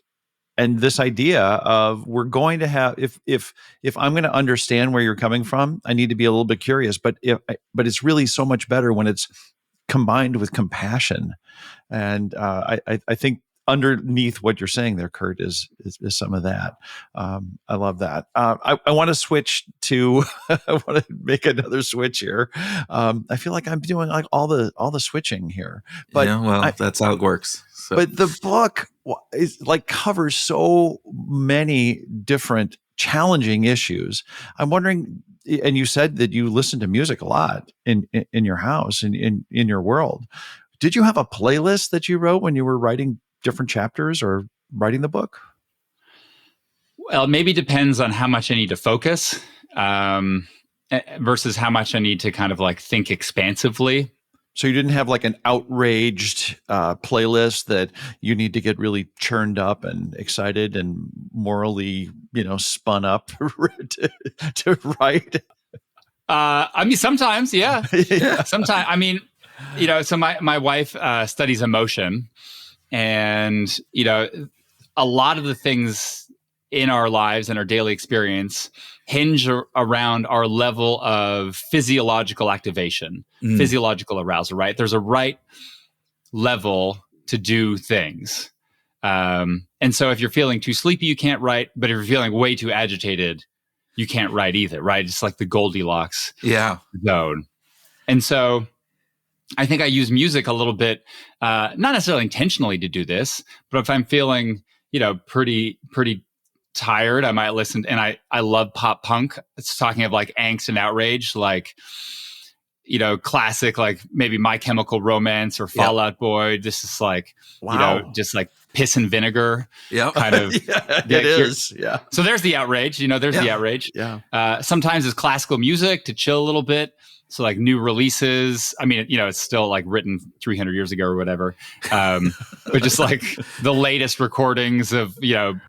this idea of we're going to have if I'm going to understand where you're coming from, I need to be a little bit curious, but it's really so much better when it's combined with compassion, and I think underneath what you're saying there, Kurt, is some of that. I love that. I want to switch to. I want to make another switch here. I feel like I'm doing like all the switching here, but
that's how it works. So.
But the book is like covers so many different challenging issues. I'm wondering, and you said that you listen to music a lot in your house and in your world. Did you have a playlist that you wrote when you were writing different chapters or writing the book?
Well, it maybe depends on how much I need to focus versus how much I need to kind of like think expansively.
So you didn't have like an outraged playlist that you need to get really churned up and excited and morally, spun up to write?
I mean, sometimes, yeah.
Yeah.
Sometimes, I mean, so my wife studies emotion, and a lot of the things in our lives and our daily experience hinge around our level of physiological activation, physiological arousal, right? There's a right level to do things. And so if you're feeling too sleepy, you can't write, but if you're feeling way too agitated, you can't write either, right? It's like the Goldilocks zone. And so I think I use music a little bit, not necessarily intentionally to do this, but if I'm feeling, pretty tired, I might listen. And I love pop punk. It's talking of like angst and outrage, like, classic, like maybe My Chemical Romance or Fall Out Boy. This is like, just like piss and vinegar kind of.
It is. Yeah.
So there's the outrage, the outrage.
Yeah.
Sometimes it's classical music to chill a little bit. So like new releases, I mean, it's still like written 300 years ago or whatever. But just like the latest recordings of,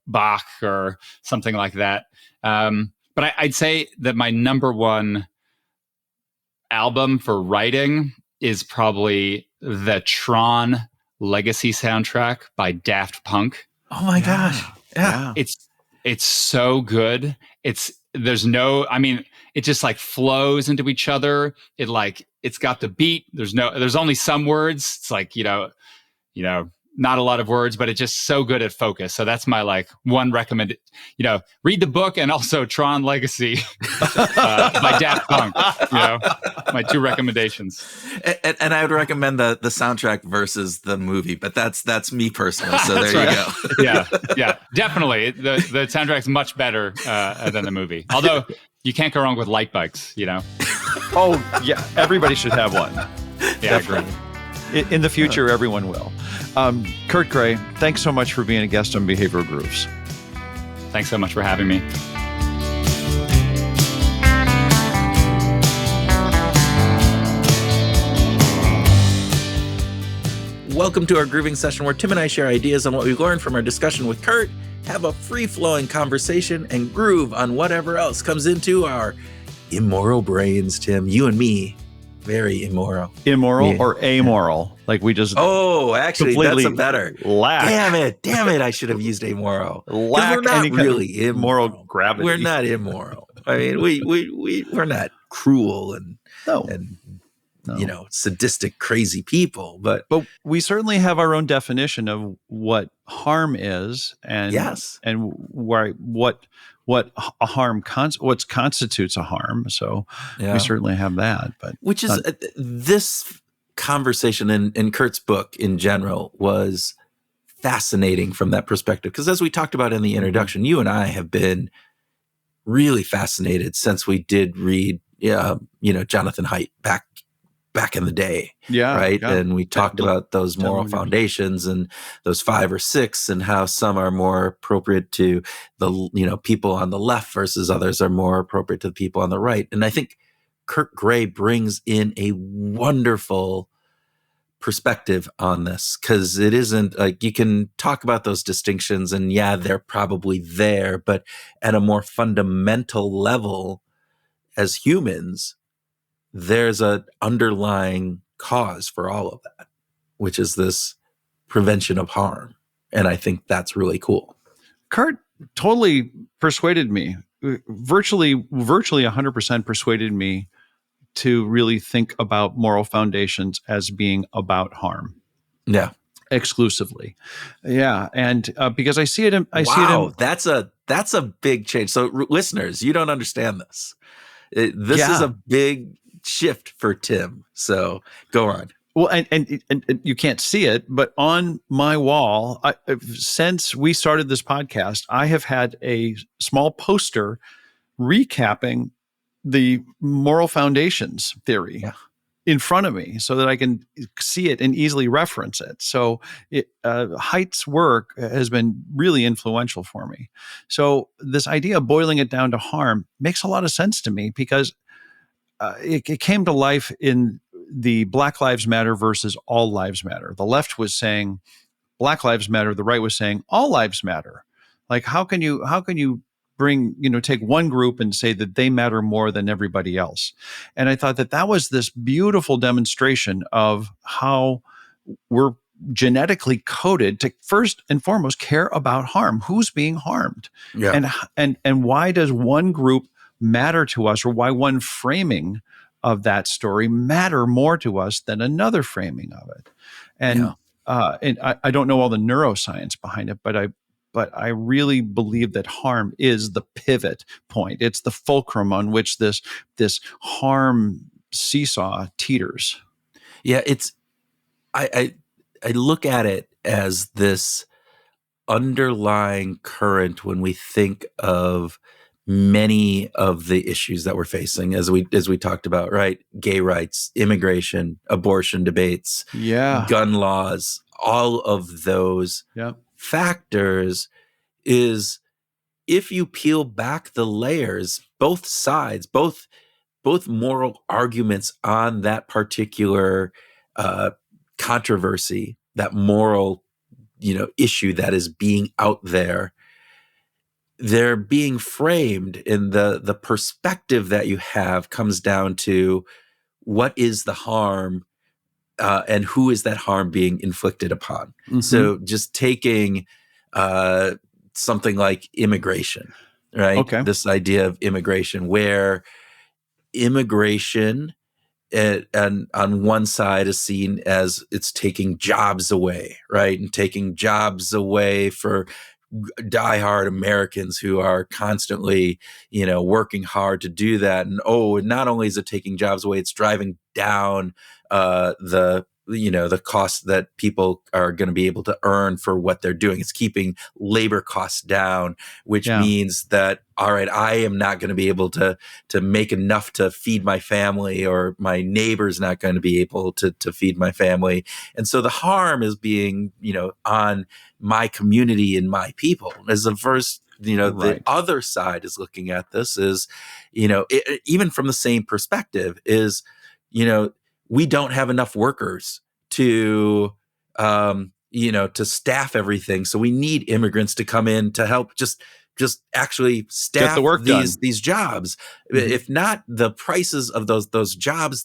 Bach or something like that. But I'd say that my number one album for writing is probably the Tron Legacy soundtrack by Daft Punk.
Oh my gosh. Yeah.
It's so good. It just like flows into each other. It's got the beat. There's only some words. It's like, not a lot of words, but it's just so good at focus. So that's my like one recommend, read the book and also Tron Legacy by Daft Punk, my two recommendations.
And I would recommend the soundtrack versus the movie, but that's me personally. So there you go.
Yeah, definitely. The soundtrack's much better than the movie. Although you can't go wrong with light bikes,
Oh yeah, everybody should have one.
Yeah, I agree.
In the future, everyone will. Kurt Gray, thanks so much for being a guest on Behavioral Grooves.
Thanks so much for having me.
Welcome to our grooving session where Tim and I share ideas on what we learned from our discussion with Kurt, have a free-flowing conversation, and groove on whatever else comes into our immoral brains, Tim. You and me. Very immoral.
Immoral or amoral? Like we just
actually, that's a better.
Lack.
Damn it! I should have used amoral.
Lack
we're not really
immoral gravity.
We're not immoral. I mean, we're not cruel and
No.
sadistic, crazy people. But
we certainly have our own definition of what harm is, and
yes,
and where what a harm what constitutes a harm. So we
yeah,
certainly have that, but
which is this conversation in Kurt's book in general was fascinating from that perspective. Because as we talked about in the introduction, you and I have been really fascinated since we did read, Jonathan Haidt back in the day, right?
Yeah.
And we talked about those moral foundations and those 5 or 6, and how some are more appropriate to the people on the left versus others are more appropriate to the people on the right. And I think Kurt Gray brings in a wonderful perspective on this, because it isn't like you can talk about those distinctions and they're probably there, but at a more fundamental level as humans, there's an underlying cause for all of that, which is this prevention of harm. And I think that's really cool.
Kurt totally persuaded me, virtually 100% persuaded me to really think about moral foundations as being about harm.
Yeah.
Exclusively. Yeah. And because I see it in,
that's a big change. So listeners, you don't understand this. This is a big shift for Tim. So go on.
Well, and you can't see it, but on my wall, since we started this podcast, I have had a small poster recapping the moral foundations theory in front of me so that I can see it and easily reference it. So Haidt's work has been really influential for me. So this idea of boiling it down to harm makes a lot of sense to me, because it came to life in the Black Lives Matter versus All Lives Matter. The left was saying Black Lives Matter. The right was saying all lives matter. Like, how can you bring, take one group and say that they matter more than everybody else? And I thought that was this beautiful demonstration of how we're genetically coded to first and foremost care about harm. Who's being harmed?
Yeah.
And why does one group matter to us, or why one framing of that story matter more to us than another framing of it? And I don't know all the neuroscience behind it, but I really believe that harm is the pivot point. It's the fulcrum on which this harm seesaw teeters.
Yeah, I look at it as this underlying current when we think of many of the issues that we're facing, as we talked about, right? Gay rights, immigration, abortion debates, gun laws, all of those factors, is if you peel back the layers, both sides, both moral arguments on that particular controversy, that moral issue that is being out there, they're being framed in the perspective that you have comes down to what is the harm and who is that harm being inflicted upon. Mm-hmm. So just taking something like immigration, right? Okay. This idea of immigration, where immigration and on one side is seen as it's taking jobs away, right? And taking jobs away for diehard Americans who are constantly, working hard to do that. And not only is it taking jobs away, it's driving down the cost that people are going to be able to earn for what they're doing. It's keeping labor costs down, which means that, all right, I am not going to be able to make enough to feed my family, or my neighbor's not going to be able to feed my family. And so the harm is being, on my community and my people. As the first, the other side is looking at this is, even from the same perspective is, we don't have enough workers to, to staff everything. So we need immigrants to come in to help just actually staff
the work
these jobs. Mm-hmm. If not, the prices of those jobs,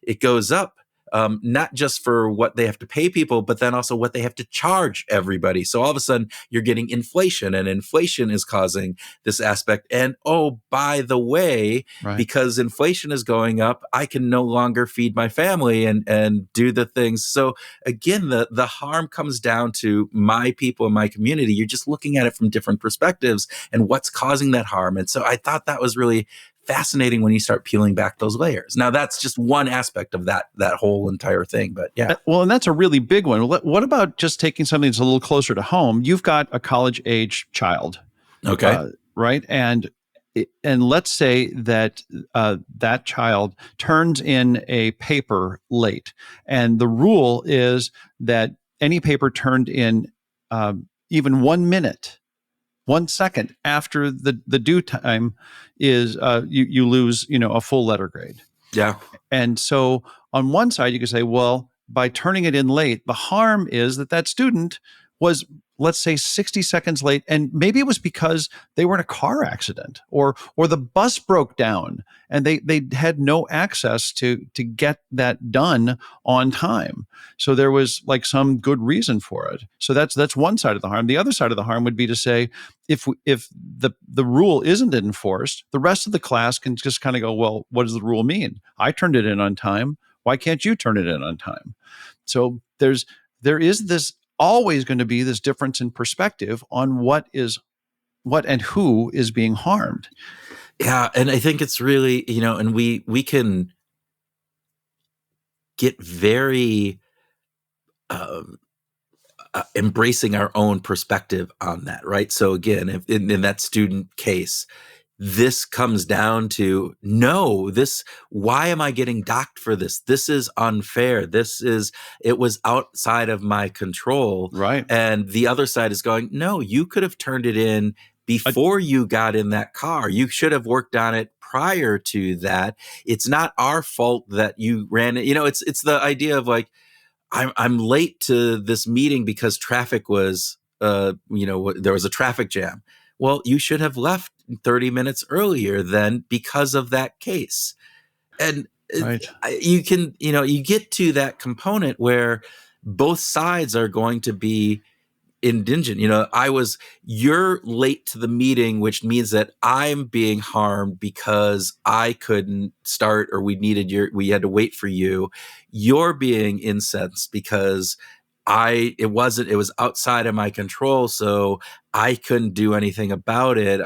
it goes up not just for what they have to pay people, but then also what they have to charge everybody. So all of a sudden you're getting inflation, and inflation is causing this aspect. And oh, by the way,
Right.
because inflation is going up, I can no longer feed my family and do the things. So again, the harm comes down to my people in my community. You're just looking at it from different perspectives and what's causing that harm. And so I thought that was really fascinating when you start peeling back those layers. Now that's just one aspect of that whole entire thing, but yeah.
Well, and that's a really big one. What about just taking something that's a little closer to home? You've got a college age child,
Okay.
right? And let's say that that child turns in a paper late, and the rule is that any paper turned in even 1 minute, 1 second after the due time is you lose a full letter grade.
Yeah.
And so on one side, you could say, well, by turning it in late, the harm is that that student was, let's say, 60 seconds late. And maybe it was because they were in a car accident, or the bus broke down and they had no access to get that done on time. So there was like some good reason for it. So that's one side of the harm. The other side of the harm would be to say, if the rule isn't enforced, the rest of the class can just kind of go, well, what does the rule mean? I turned it in on time. Why can't you turn it in on time? So there is this always going to be this difference in perspective on what and who is being harmed.
Yeah, and I think it's really, and we can get very embracing our own perspective on that, right? So again, if in that student case, this comes down to, no, why am I getting docked for this? This is unfair. It was outside of my control.
Right.
And the other side is going, no, you could have turned it in before you got in that car. You should have worked on it prior to that. It's not our fault that you ran it. It's the idea of like, I'm late to this meeting because traffic was, there was a traffic jam. Well, you should have left 30 minutes earlier then because of that case. And
right.
You can, you get to that component where both sides are going to be indigent. You're late to the meeting, which means that I'm being harmed because I couldn't start, or we had to wait for you. You're being incensed because it was outside of my control. So I couldn't do anything about it.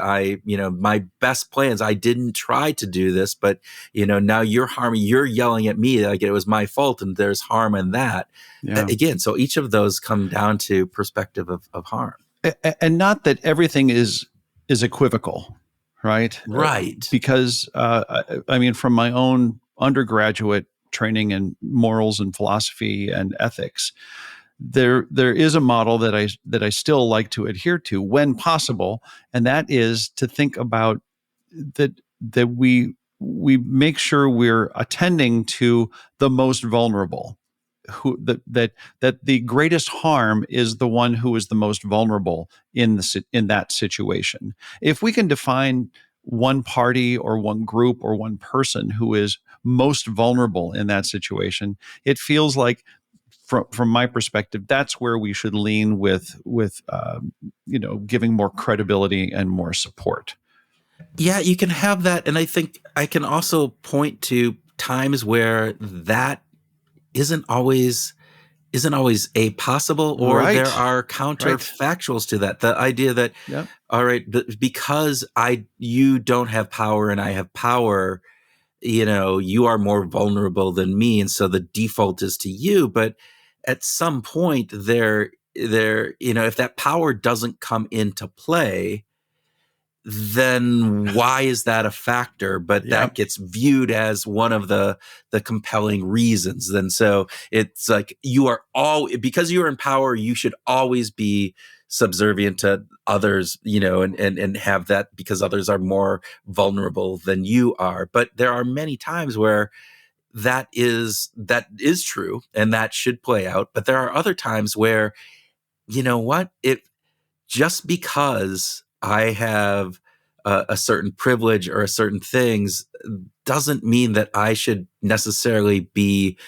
My best plans, I didn't try to do this, but now you're yelling at me like it was my fault, and there's harm in that.
Yeah.
Again, so each of those come down to perspective of harm.
And not that everything is equivocal, right?
Right.
Because I mean, from my own undergraduate training in morals and philosophy and ethics, there is a model that I still like to adhere to when possible, and that is to think about that we make sure we're attending to the most vulnerable, that the greatest harm is the one who is the most vulnerable in that situation. If we can define one party or one group or one person who is most vulnerable in that situation, it feels like, from my perspective, that's where we should lean with giving more credibility and more support.
Yeah, you can have that, and I think I can also point to times where that isn't always a possible, or
Right.
there are counterfactuals to that. The idea that,
Yep.
all right, because you don't have power and I have power, you are more vulnerable than me, and so the default is to you. But at some point, if that power doesn't come into play, then why is that a factor? But that gets viewed as one of the compelling reasons. Then so it's like because you're in power, you should always be subservient to others, and have that because others are more vulnerable than you are. But there are many times where that is true and that should play out. But there are other times where, just because I have a certain privilege or a certain things doesn't mean that I should necessarily be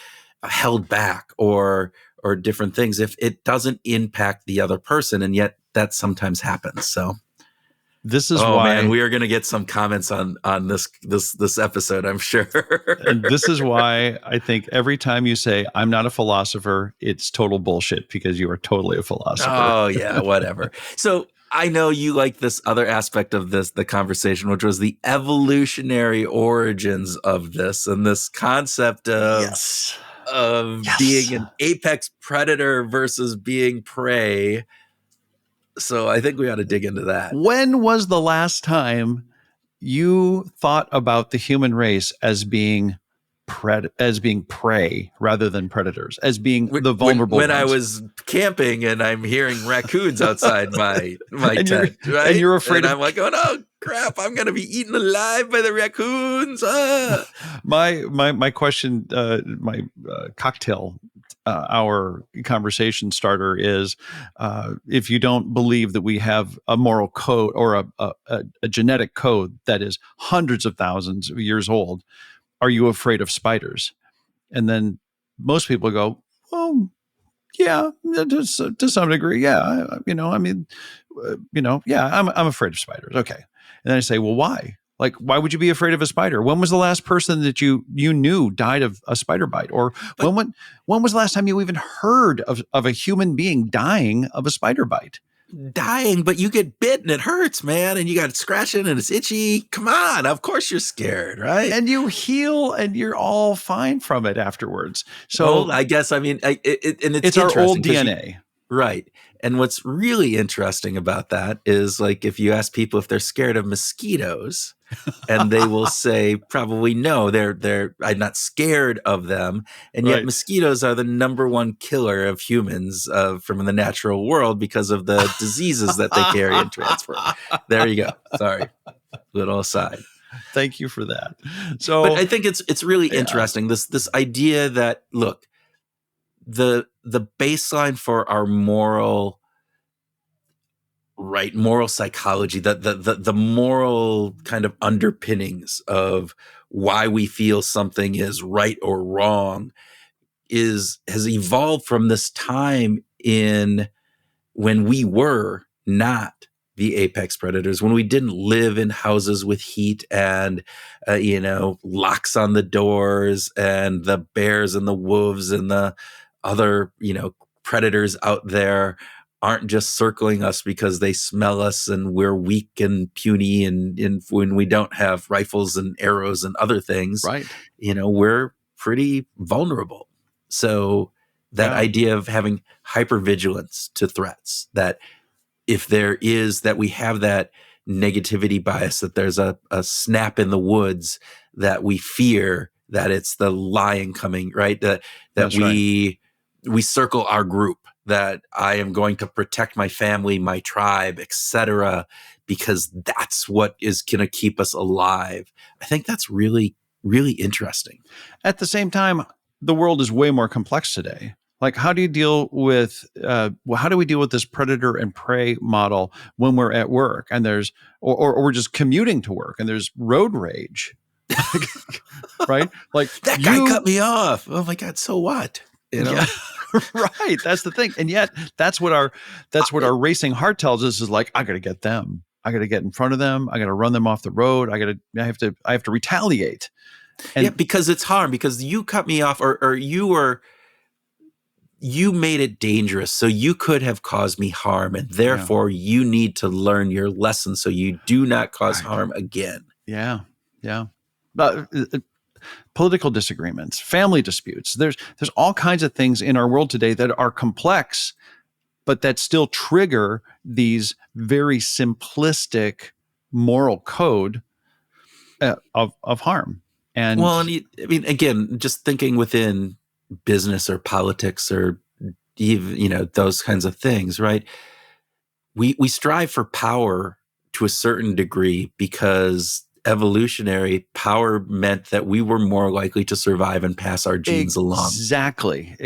held back or different things if it doesn't impact the other person, and yet that sometimes happens. So
this is
oh
why,
man, we are going to get some comments on this episode, I'm sure.
and this is why I think every time you say I'm not a philosopher, it's total bullshit, because you are totally a philosopher.
Oh yeah, whatever. So I know you like this other aspect of the conversation, which was the evolutionary origins of this and this concept
Yes.
of being an apex predator versus being prey. So I think we ought to dig into that.
When was the last time you thought about the human race as being prey rather than predators, as being the vulnerable
when
ones?
I was camping and I'm hearing raccoons outside my
and
tent, right?
And you're afraid
and I'm like, oh crap, I'm gonna be eaten alive by the raccoons.
My question, my cocktail our conversation starter is, if you don't believe that we have a moral code or a genetic code that is hundreds of thousands of years old, are you afraid of spiders? And then most people go, well, yeah, to some degree. Yeah. Yeah, I'm afraid of spiders. Okay. And then I say, well, why? Like, why would you be afraid of a spider? When was the last person that you knew died of a spider bite? Or when was the last time you even heard of a human being dying of a spider bite?
Dying, but you get bit and it hurts, man, and you got scratching and it's itchy. Come on, of course you're scared, right?
And you heal and you're all fine from it afterwards. So
I guess, I mean,
it's our old DNA.
Right. And what's really interesting about that is, like, if you ask people if they're scared of mosquitoes, and they will say probably no, I'm not scared of them. And yet mosquitoes are the number one killer of humans from the natural world because of the diseases that they carry and transfer. There you go. Sorry. Little aside.
Thank you for that. So,
but I think it's really interesting, this idea that, look, the baseline for our moral psychology, the moral kind of underpinnings of why we feel something is right or wrong has evolved from this time in when we were not the apex predators, when we didn't live in houses with heat and locks on the doors, and the bears and the wolves and the other predators out there aren't just circling us because they smell us and we're weak and puny, and when we don't have rifles and arrows and other things,
right?
We're pretty vulnerable. So that idea of having hypervigilance to threats, that if there is, that we have that negativity bias, that there's a snap in the woods, that we fear that it's the lion coming, right? That we circle our group, that I am going to protect my family, my tribe, etc., because that's what is going to keep us alive. I think that's really, really interesting.
At the same time, the world is way more complex today. Like, how do you deal with, how do we deal with this predator and prey model when we're at work and there's, or we're just commuting to work and there's road rage, right? Like,
that guy cut me off. Oh my God. So what?
Yeah, right. That's the thing. And yet that's what our racing heart tells us, is like, I got to get them. I got to get in front of them. I got to run them off the road. I have to retaliate. And
because it's harm, because you cut me off, or you made it dangerous. So you could have caused me harm, and therefore you need to learn your lesson so you do not cause harm again.
Yeah. Yeah. Political disagreements, family disputes. There's all kinds of things in our world today that are complex, but that still trigger these very simplistic moral code of harm. And
well, and I mean, again, just thinking within business or politics or even, those kinds of things, right? We strive for power to a certain degree because evolutionary power meant that we were more likely to survive and pass our genes along.
Exactly.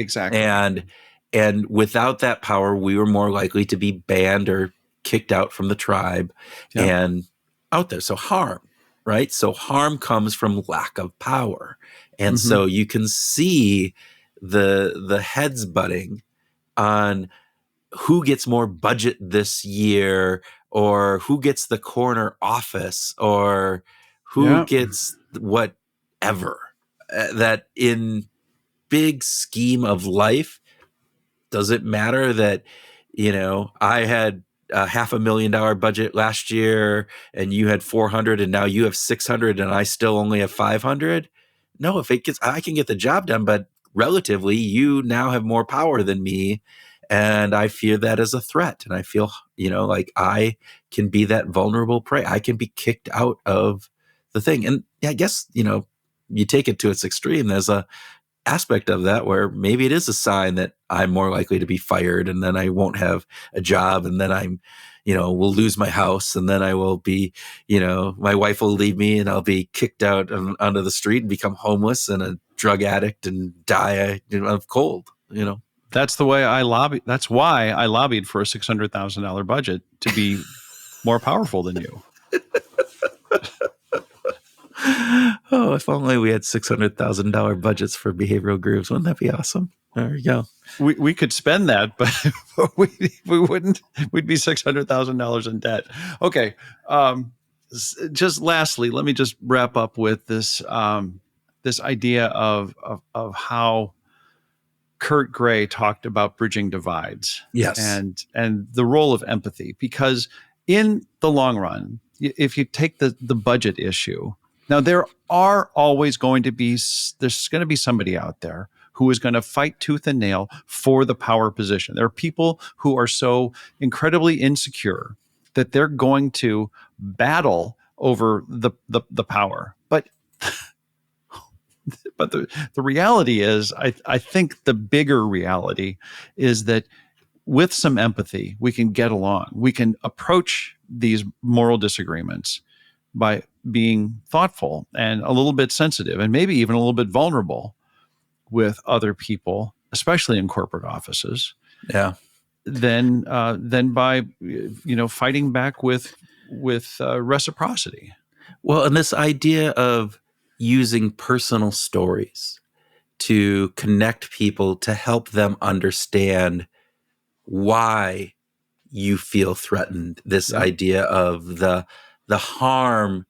And without that power, we were more likely to be banned or kicked out from the tribe and out there. So harm, right? So harm comes from lack of power. And so you can see the heads butting on who gets more budget this year, or who gets the corner office, or who
Yeah.
gets whatever. That in big scheme of life, does it matter that, I had a $500,000 budget last year and you had 400 and now you have 600 and I still only have 500? No, I can get the job done, but relatively you now have more power than me. And I fear that as a threat. And I feel, like I can be that vulnerable prey. I can be kicked out of the thing. And I guess, you take it to its extreme. There's a aspect of that where maybe it is a sign that I'm more likely to be fired, and then I won't have a job, and then I'm, will lose my house, and then I will be, my wife will leave me and I'll be kicked out onto the street and become homeless and a drug addict and die of cold,
That's why I lobbied for a $600,000 budget to be more powerful than you.
Oh, if only we had $600,000 budgets for behavioral groups. Wouldn't that be awesome? There you go.
We could spend that, but we wouldn't. We'd be $600,000 in debt. Okay. Just lastly, let me just wrap up with this this idea of how Kurt Gray talked about bridging divides.
Yes.
And the role of empathy, because in the long run, if you take the budget issue, now there's going to be somebody out there who is going to fight tooth and nail for the power position. There are people who are so incredibly insecure that they're going to battle over the power. But the reality is, I think the bigger reality is that with some empathy, we can get along. We can approach these moral disagreements by being thoughtful and a little bit sensitive and maybe even a little bit vulnerable with other people, especially in corporate offices.
Yeah.
Than by fighting back with reciprocity.
Well, and this idea of using personal stories to connect people, to help them understand why you feel threatened. This idea of the harm,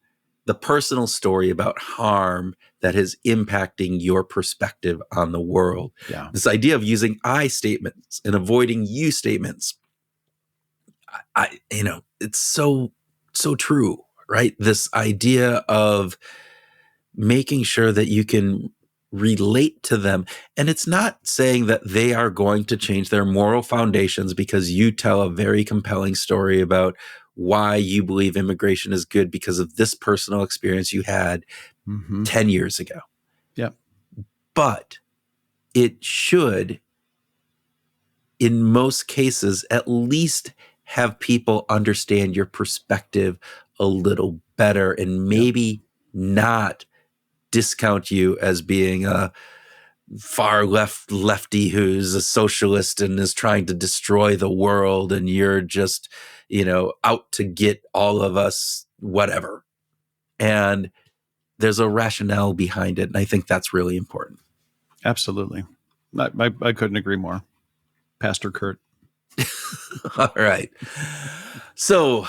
the personal story about harm that is impacting your perspective on the world.
Yeah.
This idea of using I statements and avoiding you statements. It's so true, right? This idea of making sure that you can relate to them. And it's not saying that they are going to change their moral foundations because you tell a very compelling story about why you believe immigration is good because of this personal experience you had 10 years ago.
Yeah.
But it should, in most cases, at least have people understand your perspective a little better and maybe not discount you as being a far lefty who's a socialist and is trying to destroy the world, and you're just, out to get all of us, whatever. And there's a rationale behind it. And I think that's really important.
Absolutely. I couldn't agree more. Pastor Kurt.
All right. So,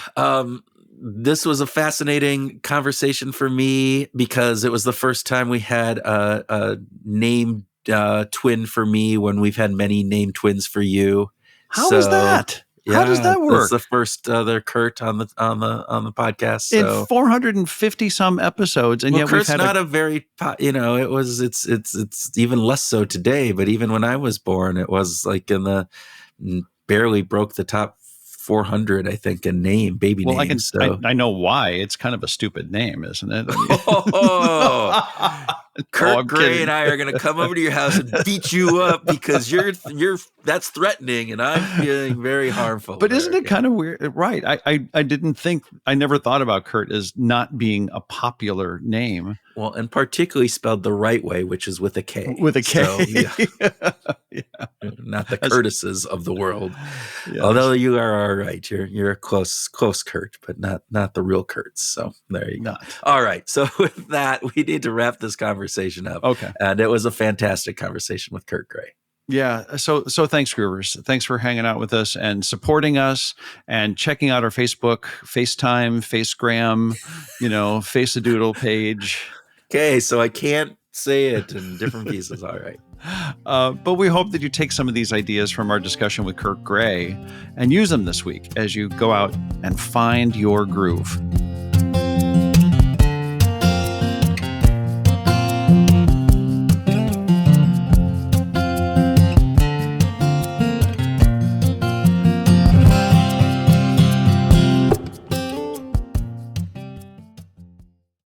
this was a fascinating conversation for me because it was the first time we had a named twin for me when we've had many named twins for you.
How is that? How does that work?
It's the first other Kurt on the podcast. So.
In 450 some episodes, and yet
Kurt's
we've had
not a very, it's even less so today. But even when I was born, it was like barely broke the top 400, I think, a name, baby names.
I know why. It's kind of a stupid name, isn't it?
Kurt Gray and I are going to come over to your house and beat you up because that's threatening, and I'm feeling very harmful.
But isn't it kind of weird? Right. I never thought about Kurt as not being a popular name.
Well, and particularly spelled the right way, which is with a K.
With a K.
So, yeah. Not the Curtises of the world.
Yes.
Although you are all right. You're a close Kurt, but not the real Kurtz. So there you go. All right. So with that, we need to wrap this conversation conversation up.
Okay.
And it was a fantastic conversation with Kurt Gray.
Yeah. So thanks, Groovers. Thanks for hanging out with us and supporting us and checking out our Facebook, FaceTime, Facegram, Face-a-Doodle page.
Okay, so I can't say it in different pieces. All right.
But we hope that you take some of these ideas from our discussion with Kurt Gray and use them this week as you go out and find your groove.